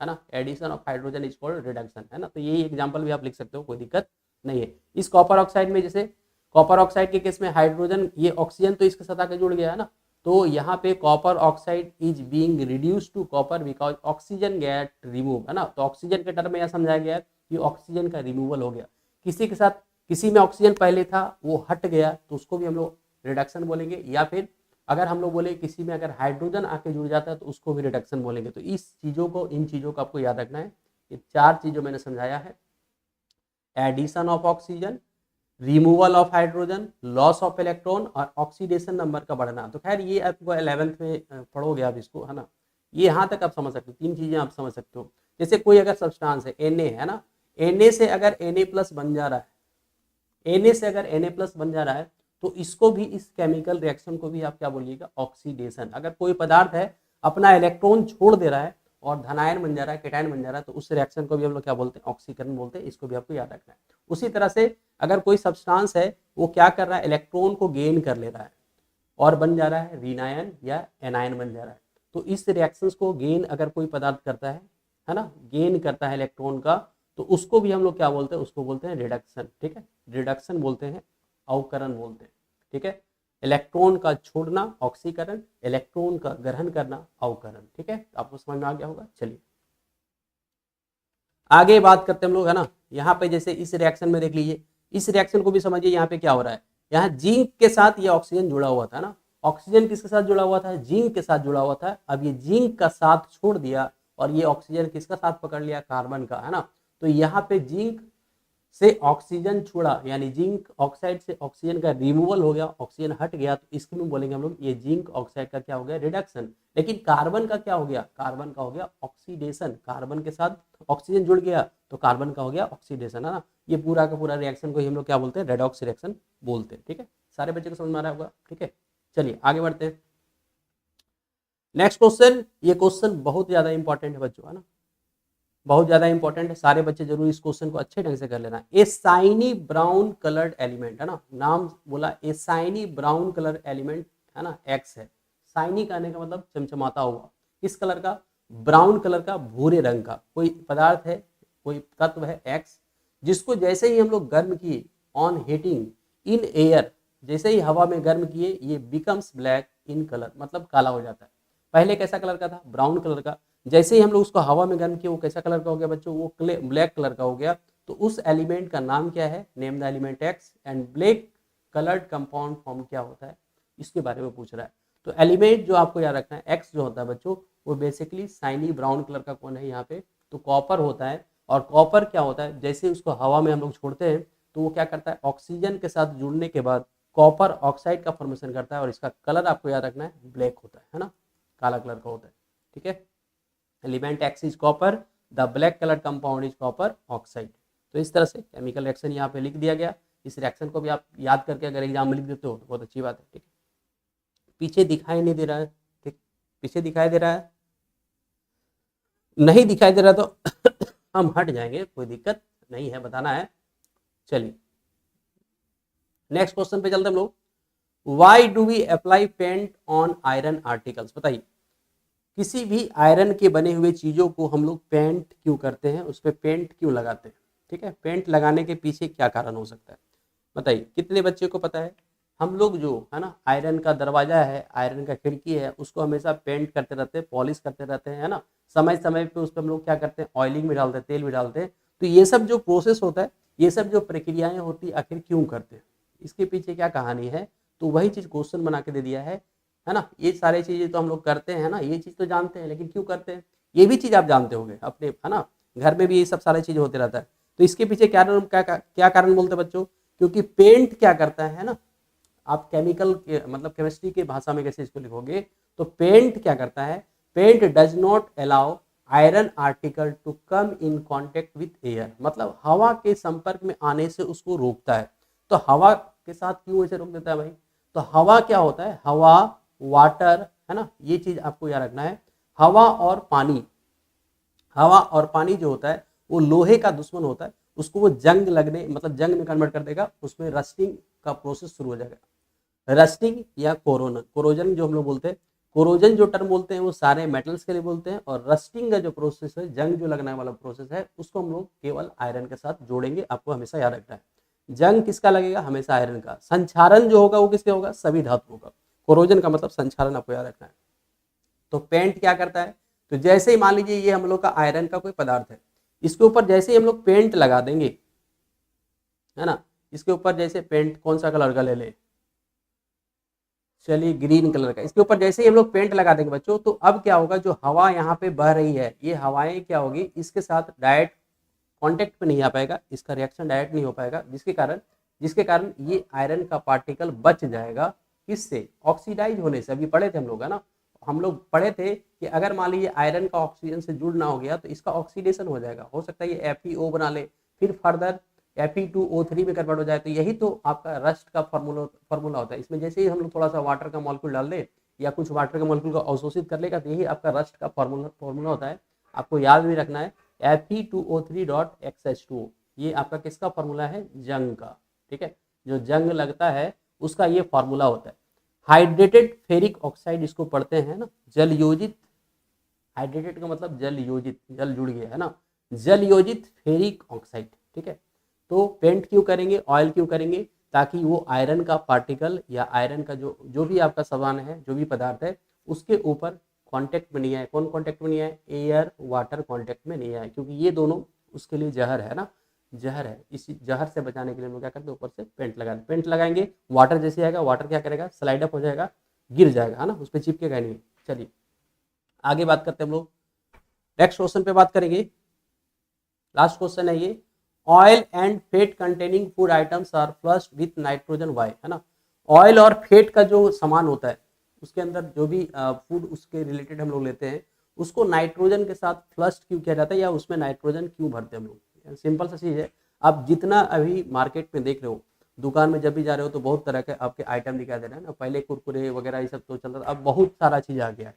है ना। Addition of hydrogen is called reduction, है ना। तो यही एग्जाम्पल भी आप लिख सकते हो, कोई दिक्कत नहीं है। इस कॉपर ऑक्साइड में, जैसे कॉपर ऑक्साइड के केस में हाइड्रोजन, ये ऑक्सीजन तो इसके साथ आके जुड़ गया है ना, तो यहाँ पे copper oxide is being reduce to copper because oxygen get remove, है ना। तो ऑक्सीजन के टर्म में यह समझाया गया कि ऑक्सीजन का रिमूवल हो गया, किसी के साथ, किसी में ऑक्सीजन पहले था वो हट गया तो उसको भी हम लोग रिडक्शन बोलेंगे, या फिर अगर हम लोग बोले किसी में अगर हाइड्रोजन आके जुड़ जाता है तो उसको भी रिडक्शन बोलेंगे। तो इस चीज़ों को, इन चीज़ों को आपको याद रखना है। ये 4 चीज़ों मैंने समझाया है, addition of oxygen, removal of hydrogen, loss of electron और ऑक्सीडेशन नंबर का बढ़ना। तो खैर ये आपको 11th में पढ़ोगे आप इसको, है ना। ये यहाँ तक आप समझ सकते हो, 3 चीज़ें आप समझ सकते हो। जैसे कोई अगर सब्सटेंस है Na, है ना, Na से अगर Na+ बन जा रहा है, Na से अगर Na+ बन जा रहा है तो इसको भी, इस केमिकल रिएक्शन को भी आप क्या बोलिएगा, ऑक्सीडेशन। अगर कोई पदार्थ है अपना इलेक्ट्रॉन छोड़ दे रहा है और धनायन बन जा रहा है, केटायन बन जा रहा है, तो उस रिएक्शन को भी हम लोग क्या बोलते हैं, ऑक्सीकरण बोलते हैं। इसको भी आपको याद रखना है। उसी तरह से अगर कोई सब्सटेंस है वो क्या कर रहा है, इलेक्ट्रॉन को गेन कर ले रहा है और बन जा रहा है रीनायन या एनायन बन जा रहा है, तो इस रिएक्शंस को गेन अगर कोई पदार्थ करता है ना, गेन करता है इलेक्ट्रॉन का, तो उसको भी हम लोग क्या बोलते हैं, उसको बोलते हैं रिडक्शन। ठीक है, रिडक्शन बोलते हैं, अवकरण बोलते हैं। ठीक है, इलेक्ट्रॉन का छोड़ना ऑक्सीकरण, इलेक्ट्रॉन का ग्रहण करना अवकरण। ठीक है, आपको समझ में आ गया होगा। चलिए आगे बात करते हैं हम लोग, है ना। यहाँ पे जैसे इस रिएक्शन में देख लीजिए, इस रिएक्शन को भी समझिए। यहाँ पे क्या हो रहा है, यहाँ जिंक के साथ ये ऑक्सीजन जुड़ा हुआ था ना, ऑक्सीजन किसके साथ जुड़ा हुआ था, जिंक के साथ जुड़ा हुआ था। अब ये जिंक का साथ छोड़ दिया और ये ऑक्सीजन किसका साथ पकड़ लिया, कार्बन का, है ना। तो यहाँ पे जिंक से ऑक्सीजन छोड़ा, यानी जिंक ऑक्साइड से ऑक्सीजन का रिमूवल हो गया, ऑक्सीजन हट गया, तो इसको में बोलेंगे हम लोग ये जिंक ऑक्साइड का क्या हो गया, रिडक्शन। लेकिन कार्बन का क्या हो गया, कार्बन का हो गया ऑक्सीडेशन। कार्बन के साथ ऑक्सीजन जुड़ गया तो कार्बन का हो गया ऑक्सीडेशन, है ना। ये पूरा का पूरा रिएक्शन को ही हम लोग क्या बोलते हैं, रेडॉक्स रिएक्शन बोलते हैं। ठीक है, सारे बच्चे को समझ में आ रहा होगा। ठीक है, चलिए आगे बढ़ते हैं। नेक्स्ट क्वेश्चन, ये क्वेश्चन बहुत ज्यादा इंपॉर्टेंट है बच्चों, है ना, बहुत ज्यादा इंपॉर्टेंट है। सारे बच्चे जरूर इस क्वेश्चन को अच्छे ढंग से कर लेना। ए शाइनी ब्राउन कलर्ड एलिमेंट, है ना, नाम बोला ए शाइनी ब्राउन कलर एलिमेंट, है ना, एक्स है। शाइनी कहने का मतलब चमचमाता हुआ, किस कलर का, ब्राउन कलर का, भूरे रंग का कोई पदार्थ है, कोई तत्व है एक्स, जिसको जैसे ही हम लोग गर्म किए, ऑन हीटिंग इन एयर, जैसे ही हवा में गर्म किए, ये बिकम्स ब्लैक इन कलर, मतलब काला हो जाता है। पहले कैसा कलर का था, ब्राउन कलर का, जैसे ही हम लोग उसको हवा में गर्म किए वो कैसा कलर का हो गया बच्चों, वो ब्लैक कलर का हो गया। तो उस एलिमेंट का नाम क्या है, name the element x and black coloured compound form क्या होता है, इसके बारे में पूछ रहा है। तो एलिमेंट जो आपको याद रखना है, एक्स जो होता है बच्चों, वो बेसिकली शाइनी ब्राउन कलर का कौन है यहाँ पे, तो कॉपर होता है। और कॉपर क्या होता है, जैसे उसको हवा में हम लोग छोड़ते हैं तो वो क्या करता है, ऑक्सीजन के साथ जुड़ने के बाद कॉपर ऑक्साइड का फॉर्मेशन करता है और इसका कलर आपको याद रखना है, ब्लैक होता है ना, काला कलर का होता है। ठीक है, element x is copper, the black colour compound is copper oxide. तो इस तरह से केमिकल रिएक्शन यहाँ पे लिख दिया गया। इस रिएक्शन को भी आप याद करके अगर एग्जाम में लिख देते हो तो बहुत अच्छी बात है। ठीक है, पीछे दिखाई नहीं दे रहा है, ठीक, पीछे दिखाई दे रहा है, नहीं दिखाई दे रहा तो हम हट जाएंगे, कोई दिक्कत नहीं है, बताना है। चलिए नेक्स्ट क्वेश्चन पे चलते हम लोग। Why do we apply paint on iron articles, बताइए किसी भी आयरन के बने हुए चीजों को हम लोग पेंट क्यों करते हैं, उस पर पेंट क्यों लगाते हैं। ठीक है, पेंट लगाने के पीछे क्या कारण हो सकता है, बताइए कितने बच्चे को पता है। हम लोग जो है ना, आयरन का दरवाजा है, आयरन का खिड़की है, उसको हमेशा पेंट करते रहते हैं, पॉलिश करते रहते हैं, है ना। समय समय पे उस पर हम लोग क्या करते हैं, ऑयलिंग भी डालते हैं, तेल भी डालते हैं। तो ये सब जो प्रोसेस होता है, ये सब जो प्रक्रियाएं होती है, आखिर क्यों करते हैं, इसके पीछे क्या कहानी है, तो वही चीज क्वेश्चन बना के दे दिया है ना। ये सारी चीजें तो हम लोग करते हैं ना, ये चीज तो जानते हैं, लेकिन क्यों करते हैं, ये भी चीज आप जानते होंगे अपने, है ना, घर में भी ये सब सारी चीज होते रहता है। तो इसके पीछे क्या क्या कारण बोलते हैं बच्चों, क्योंकि पेंट क्या करता है ना, आप केमिकल के मतलब केमिस्ट्री की भाषा में कैसे इसको लिखोगे, तो पेंट क्या करता है, paint does not allow iron article to come in contact with air, मतलब हवा के संपर्क में आने से उसको रोकता है। तो हवा के साथ क्यों ऐसे रोक देता है भाई, तो हवा क्या होता है, हवा, वाटर, है ना, ये चीज आपको याद रखना है। हवा और पानी, हवा और पानी जो होता है वो लोहे का दुश्मन होता है, उसको वो जंग लगने, मतलब जंग में कन्वर्ट कर देगा, उसमें रस्टिंग का प्रोसेस शुरू हो जाएगा। रस्टिंग या कोरोजन जो हम लोग बोलते हैं, कोरोजन जो टर्म बोलते हैं वो सारे मेटल्स के लिए बोलते हैं, और रस्टिंग का जो प्रोसेस है, जंग जो लगने वाला प्रोसेस है, उसको हम लोग केवल आयरन के साथ जोड़ेंगे, आपको हमेशा याद रखना है। जंग किसका लगेगा, हमेशा आयरन का। संचारण जो होगा वो किसके होगा, सभी धातुओं का। कोरोजन का मतलब संक्षारण आपको याद रखना है। तो पेंट क्या करता है, तो जैसे ही मान लीजिए ये हम लोग का आयरन का कोई पदार्थ है, इसके ऊपर जैसे ही हम लोग पेंट लगा देंगे, है ना, इसके ऊपर जैसे पेंट कौन सा कलर का ले ले, चलिए ग्रीन कलर का, इसके ऊपर जैसे ही हम लोग पेंट लगा देंगे बच्चों, तो अब क्या होगा, जो हवा यहाँ पे बह रही है, ये हवाएं क्या होगी, इसके साथ डायरेक्ट कांटेक्ट पे नहीं आ पाएगा, इसका रिएक्शन डायरेक्ट नहीं हो पाएगा, जिसके कारण ये आयरन का पार्टिकल बच जाएगा। किससे? ऑक्सीडाइज होने से। अभी पढ़े थे हम लोग, है ना, हम लोग पढ़े थे कि अगर मान लीजिए आयरन का ऑक्सीजन से जुड़ना हो गया तो इसका ऑक्सीडेशन हो जाएगा, हो सकता है ये FeO बना ले, फिर फर्दर Fe2O3 में कन्वर्ट हो जाए। तो यही तो आपका रस्ट का फॉर्मूला होता है। इसमें जैसे ही हम लोग थोड़ा सा वाटर का मॉलिक्यूल डाल दे या कुछ वाटर का मॉलिक्यूल को अवशोषित कर लेगा, तो यही आपका रस्ट का फॉर्मूला होता है। आपको याद भी रखना है, Fe2O3.XH2O, ये आपका किसका फॉर्मूला है? जंग का। ठीक है, जो जंग लगता है उसका ये फॉर्मूला होता है। हाइड्रेटेड फेरिक ऑक्साइड इसको पढ़ते हैं ना, जल योजित, हाइड्रेटेड का मतलब जल योजित, जल जुड़ गया, है ना, जल योजित फेरिक ऑक्साइड। ठीक है, तो पेंट क्यों करेंगे, ऑयल क्यों करेंगे? ताकि वो आयरन का पार्टिकल या आयरन का जो भी आपका सामान है, जो भी पदार्थ है, उसके ऊपर कांटेक्ट में नहीं आए। कौन कांटेक्ट में नहीं आए? एयर वाटर कांटेक्ट में नहीं आए, क्योंकि ये दोनों उसके लिए जहर है ना, जहर है। इसी जहर से बचाने के लिए हम लोग क्या करते हैं, ऊपर से पेंट लगा, पेंट लगाएंगे, वाटर जैसे आएगा, वाटर क्या करेगा, स्लाइड अप हो जाएगा, गिर जाएगा, है ना, उस पर चिपकेगा नहीं। चलिए आगे बात करते हैं हम लोग, नेक्स्ट क्वेश्चन पे बात करेंगे। लास्ट क्वेश्चन है ये, oil and fat containing food items are flushed with nitrogen why, है ना। ऑयल और फेट का जो सामान होता है, उसके अंदर जो भी फूड उसके रिलेटेड हम लोग लेते हैं, उसको नाइट्रोजन के साथ फ्लश्ड क्यों किया जाता है, या उसमें नाइट्रोजन क्यों भरते हैं हम लोग? सिंपल सा चीज़ है। आप जितना अभी मार्केट में देख रहे हो, दुकान में जब भी जा रहे हो, तो बहुत तरह के आपके आइटम दिखाई दे रहे हैं ना। पहले कुरकुरे वगैरह ये सब तो चल रहा था, अब बहुत सारा चीज़ आ गया है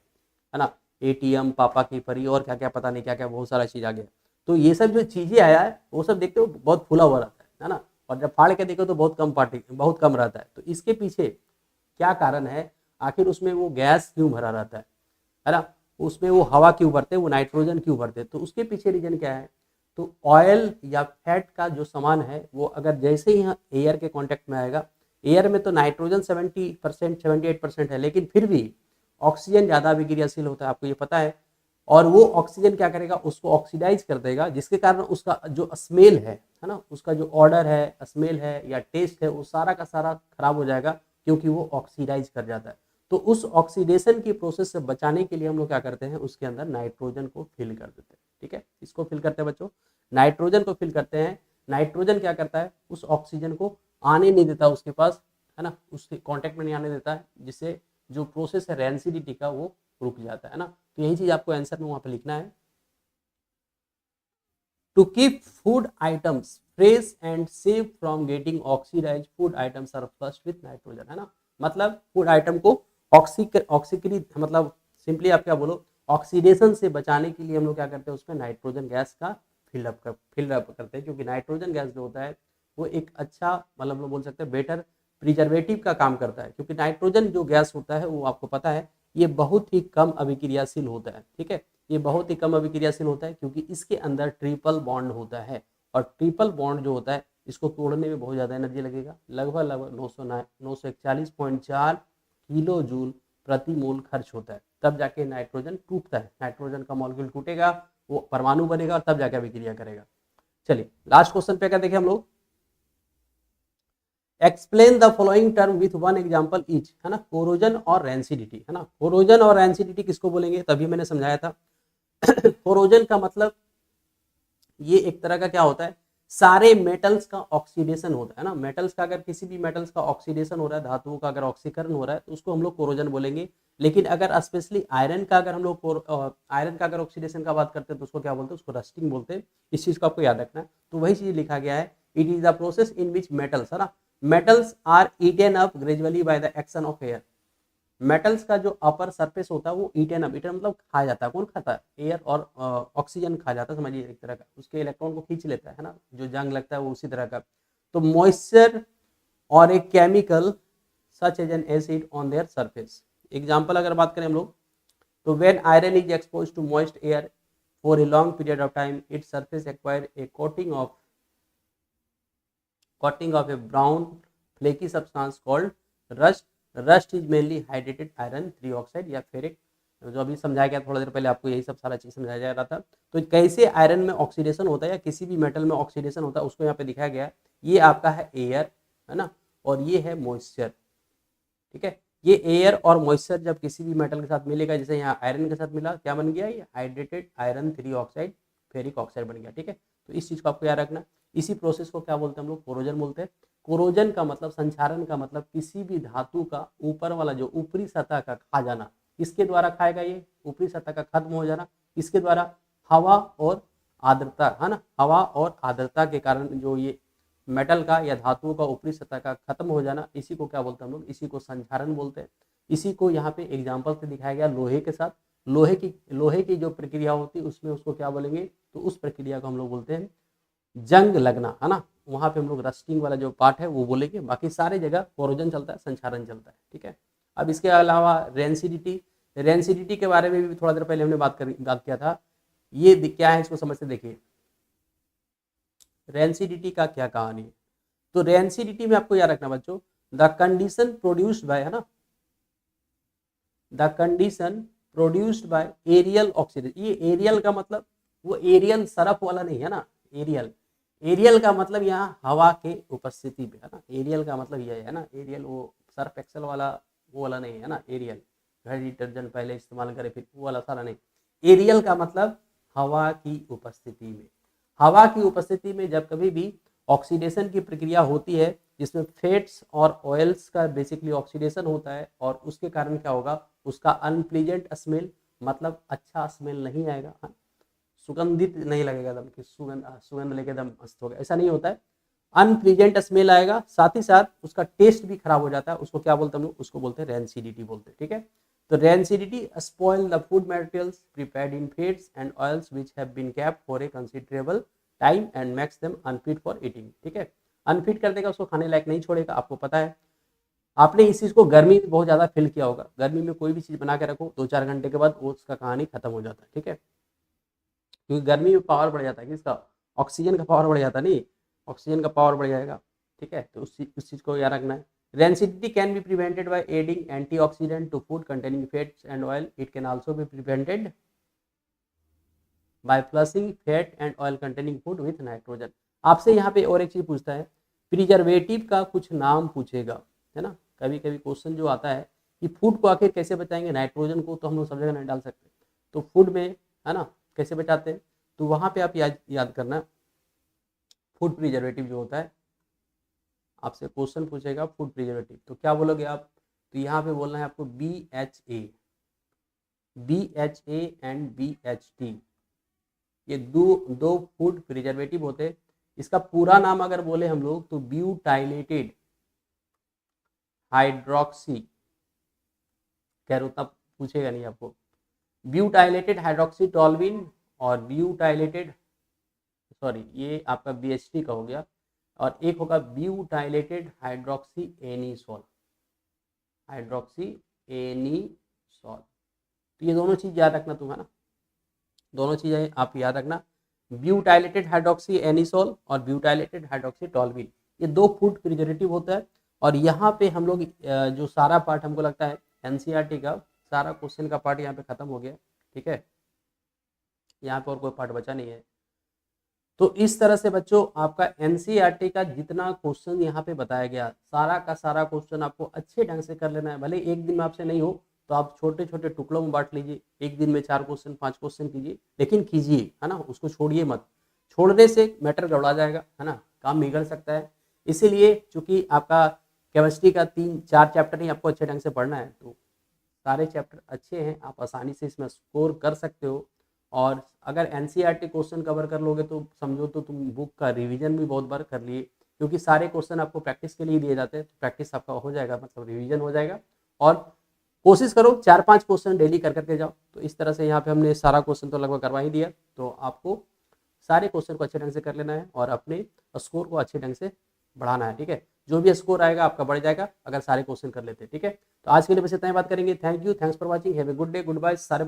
ना, ATM, पापा की परी और क्या क्या पता नहीं क्या क्या, बहुत सारा चीज़ आ गया। तो ये सब जो चीज़ें आया है, वो सब देखते हो बहुत फुला हुआ रहता है ना, और जब फाड़ के देखो तो बहुत कम रहता है। तो इसके पीछे क्या कारण है, आखिर उसमें वो गैस क्यों भरा रहता है ना, उसमें वो हवा क्यों भरते, वो नाइट्रोजन क्यों भरते? तो उसके पीछे रीजन क्या है? तो ऑयल या फैट का जो सामान है, वो अगर जैसे ही एयर के कांटेक्ट में आएगा, एयर में तो नाइट्रोजन 70% 78% है, लेकिन फिर भी ऑक्सीजन ज़्यादा अभिक्रियाशील होता है, आपको ये पता है। और वो ऑक्सीजन क्या करेगा, उसको ऑक्सीडाइज कर देगा, जिसके कारण उसका जो स्मेल है ना, उसका जो ऑर्डर है, स्मेल है या टेस्ट है, वो सारा का सारा खराब हो जाएगा, क्योंकि वो ऑक्सीडाइज कर जाता है। तो उस ऑक्सीडेशन की प्रोसेस से बचाने के लिए हम लोग क्या करते हैं, उसके अंदर नाइट्रोजन को फिल कर देते हैं। ठीक है, इसको फिल करते हैं बच्चों, नाइट्रोजन को फिल करते हैं। नाइट्रोजन क्या करता है, उस ऑक्सीजन को आने नहीं देता उसके पास, है ना, उसके कांटेक्ट में नहीं आने देता है, जिससे जो प्रोसेस है रेंसिडिटी का, वो रुक जाता है ना। तो यही चीज आपको आंसर में वहां पे लिखना है। To keep food items fresh and safe from getting oxidize, food items are flushed with nitrogen, है ना। मतलब फूड आइटम को ऑक्सीकृत, मतलब सिंपली आप क्या बोलो, ऑक्सीडेशन से बचाने के लिए हम लोग क्या करते हैं, उसमें नाइट्रोजन गैस का फिलअप करते हैं, क्योंकि नाइट्रोजन गैस जो होता है वो एक अच्छा, मतलब हम लोग बोल सकते हैं बेटर प्रिजर्वेटिव का काम करता है, क्योंकि नाइट्रोजन जो गैस होता है वो आपको पता है ये बहुत ही कम अभिक्रियाशील होता है। ठीक है, ये बहुत ही कम अभिक्रियाशील होता है, क्योंकि इसके अंदर ट्रिपल बॉन्ड होता है, और ट्रिपल बॉन्ड जो होता है, इसको तोड़ने में बहुत ज़्यादा एनर्जी लगेगा, लगभग 941.4 किलो जूल प्रति मोल खर्च होता है, तब जाके नाइट्रोजन टूटता है। नाइट्रोजन का मॉलिक्यूल टूटेगा, वो परमाणु बनेगा, और तब जाके अभिक्रिया करेगा। चलिए लास्ट क्वेश्चन पे क्या देखें हम लोग, explain the following term with one example each, है ना, कोरोजन और रेंसिडिटी, है ना। कोरोजन और रेंसिडिटी किसको बोलेंगे, तभी मैंने समझाया था। कोरोजन का मतलब ये एक तरह का क्या होता है, सारे मेटल्स का ऑक्सीडेशन होता है ना। मेटल्स का, अगर किसी भी मेटल्स का ऑक्सीडेशन हो रहा है, धातुओं का अगर ऑक्सीकरण हो रहा है, तो उसको हम लोग कोरोजन बोलेंगे। लेकिन अगर स्पेशली आयरन का, अगर हम लोग आयरन का अगर ऑक्सीडेशन का बात करते हैं, तो उसको क्या बोलते हैं, उसको रस्टिंग बोलते हैं। इस चीज को आपको याद रखना है। तो वही चीज लिखा गया है, it is the process in which metals, है ना, metals are eaten up gradually by the action of air. Metals का जो अपर सरफेस होता है वो ईटेन अप, ईटेन मतलब खा जाता है, कौन खाता है, एयर और ऑक्सीजन खा जाता है, समझिए एक तरह का, उसके इलेक्ट्रॉन को खींच लेता है ना, जो जंग लगता है वो उसी तरह का। तो मॉइस्चर और एक chemical such as an acid on their surface. Example अगर बात करें हम लोग, तो when iron is expose to moist air for a long period of time, its surface acquire a coating of a brown flaky substance called rust, rust is mainly hydrated iron 3 oxide या फेरिक, जो अभी समझाया गया थोड़ा देर पहले आपको, यही सब सारा चीज समझाया जा रहा था। तो कैसे आयरन में ऑक्सीडेशन होता है या किसी भी मेटल में ऑक्सीडेशन होता है उसको यहाँ पे दिखाया गया। ये आपका है एयर, है ना, और ये है मॉइस्चर, ठीक है। ये एयर और मॉइस्चर जब किसी भी मेटल के साथ मिलेगा, जैसे यहाँ आयरन के साथ मिला, क्या बन गया, ये hydrated iron 3 oxide ferric oxide बन गया, ठीक है। तो इस चीज को आपको याद रखना। इसी प्रोसेस को क्या बोलते हैं हम लोग, कोरोजन बोलते हैं। कोरोजन का मतलब, संक्षारण का मतलब किसी भी धातु का ऊपर वाला जो ऊपरी सतह का खा जाना, इसके द्वारा खाएगा, ये ऊपरी सतह का खत्म हो जाना, इसके द्वारा हवा और आर्द्रता, है ना, हवा और आर्द्रता के कारण जो ये मेटल का या धातुओं का ऊपरी सतह का खत्म हो जाना, इसी को क्या बोलते हैं हम लोग, इसी को संक्षारण बोलते हैं। इसी को यहाँ पे एग्जाम्पल से दिखाया गया लोहे के साथ। लोहे की जो प्रक्रिया होती है उसमें उसको क्या बोलेंगे, तो उस प्रक्रिया को हम लोग बोलते हैं जंग लगना, है ना। वहां पे हम लोग रस्टिंग वाला जो पार्ट है वो बोलेंगे, बाकी सारे जगह कोरोजन चलता है, संक्षारण चलता है, ठीक है। अब इसके अलावा रेंसिडिटी के बारे में भी थोड़ा देर पहले हमने बात किया था। ये क्या है, इसको समझते देखिए, रेंसिडिटी का क्या कहानी है। तो रेंसिडिटी में आपको याद रखना बच्चों, द कंडीशन प्रोड्यूस्ड बाय, है ना, the condition produced by aerial oxidation. ये एरियल का मतलब वो एरियल सरफ वाला नहीं है ना, एरियल का मतलब यहाँ हवा के उपस्थिति में, है ना। एरियल का मतलब यह है ना, एरियल वो सर्फ एक्सेल वाला वो वाला नहीं है ना, एरियल घर डिटर्जेंट पहले इस्तेमाल करे फिर वो वाला सारा नहीं। एरियल का मतलब हवा की उपस्थिति में। हवा की उपस्थिति में जब कभी भी ऑक्सीडेशन की प्रक्रिया होती है, जिसमें फैट्स और ऑयल्स का बेसिकली ऑक्सीडेशन होता है, और उसके कारण क्या होगा, उसका अनप्लीजेंट स्मेल, मतलब अच्छा स्मेल नहीं आएगा, सुगंधित नहीं लगेगा एकदम कि सुगंध लेके एकदम मस्त हो गया, ऐसा नहीं होता है। अनप्लीजेंट स्मेल आएगा, साथ ही साथ उसका टेस्ट भी खराब हो जाता है। उसको क्या बोलते हैं हम लोग, उसको बोलते हैं रेंसिडिटी बोलते हैं, ठीक है। तो rancidity spoil the food materials prepared in fats and oils which have been kept for a considerable time and makes them unfit for eating, ठीक है। अनफिट कर देगा, उसको खाने लायक नहीं छोड़ेगा। आपको पता है, आपने इस चीज को गर्मी में बहुत ज्यादा फील किया होगा। गर्मी में कोई भी चीज बना के रखो, 2-4 घंटे के बाद वो उसका कहानी खत्म हो जाता है, ठीक है, क्योंकि गर्मी में पावर बढ़ जाता है, किसका, ऑक्सीजन का पावर बढ़ जाता है, नहीं, ऑक्सीजन का पावर बढ़ जाएगा, ठीक है। तो उस चीज को याद रखना है। Rancidity can be prevented by adding antioxidant to food containing fats and oil. It can also be prevented by flushing fat and oil containing food with nitrogen. आपसे यहाँ पे और एक चीज पूछता है, प्रिजर्वेटिव का कुछ नाम पूछेगा, है ना। कभी कभी क्वेश्चन जो आता है कि फूड को आखिर कैसे बचाएंगे, नाइट्रोजन को तो हम लोग सब जगह नहीं डाल सकते, तो फूड में, है ना, कैसे बचाते हैं, तो वहां पे आप याद करना, फूड प्रिजर्वेटिव जो होता है, आपसे क्वेश्चन पूछेगा फूड प्रिजर्वेटिव, तो क्या बोलोगे आप, तो यहाँ पे बोलना है आपको BHA एंड BHT, ये दो फूड प्रिजर्वेटिव होते हैं। इसका पूरा नाम अगर बोले हम लोग तो ब्यूटाइलेटेड हाइड्रोक्सी, खैर उतना पूछेगा नहीं आपको, ब्यूटाइलेटेड हाइड्रोक्सी टॉल्विन और ब्यूटाइलेटेड, सॉरी ये आपका BHT का हो गया, और एक होगा ब्यूटाइलेटेड हाइड्रोक्सी एनीसोल, तो ये दोनों चीज याद रखना तुम्हारा, दोनों चीजें आप याद रखना, ब्यूटाइलेटेड हाइड्रोक्सी एनीसोल और ब्यूटाइलेटेड हाइड्रोक्सी टॉल्विन, ये दो फूड प्रिजर्वेटिव होता है। और यहाँ पे हम लोग जो सारा पार्ट हमको लगता है NCERT का सारा क्वेश्चन का पार्ट यहाँ पे खत्म हो गया, ठीक है, यहाँ पे और कोई पार्ट बचा नहीं है। तो इस तरह से बच्चों आपका NCERT का जितना क्वेश्चन यहाँ पे बताया गया, सारा का सारा क्वेश्चन आपको अच्छे ढंग से कर लेना है। भले एक दिन में आपसे नहीं हो तो आप छोटे छोटे टुकड़ों में बांट लीजिए, एक दिन में 4 क्वेश्चन 5 क्वेश्चन कीजिए, लेकिन कीजिए, है ना, उसको छोड़िए मत। छोड़ने से मैटर गड़बड़ा जाएगा, है ना, काम बिगड़ सकता है। इसीलिए चूंकि आपका केमिस्ट्री का 3-4 चैप्टर ही आपको अच्छे ढंग से पढ़ना है, तो सारे चैप्टर अच्छे हैं, आप आसानी से इसमें स्कोर कर सकते हो। और अगर NCERT क्वेश्चन कवर कर लोगे तो समझो तो तुम बुक का रिवीजन भी बहुत बार कर लिए, क्योंकि सारे क्वेश्चन आपको प्रैक्टिस के लिए दिए जाते हैं, तो प्रैक्टिस आपका हो जाएगा, मतलब रिवीजन हो जाएगा। और कोशिश करो 4-5 क्वेश्चन डेली कर करके जाओ। तो इस तरह से यहाँ पे हमने सारा क्वेश्चन तो लगभग करवा ही दिया, तो आपको सारे क्वेश्चन को अच्छे ढंग से कर लेना है और अपने स्कोर को अच्छे ढंग से बढ़ाना है, ठीक है। जो भी स्कोर आएगा आपका बढ़ जाएगा अगर सारे क्वेश्चन कर लेते हैं, ठीक है। तो आज के लिए बस इतना ही बात करेंगे। Thank you, thanks for watching, have a good day, goodbye सारे बच्चे।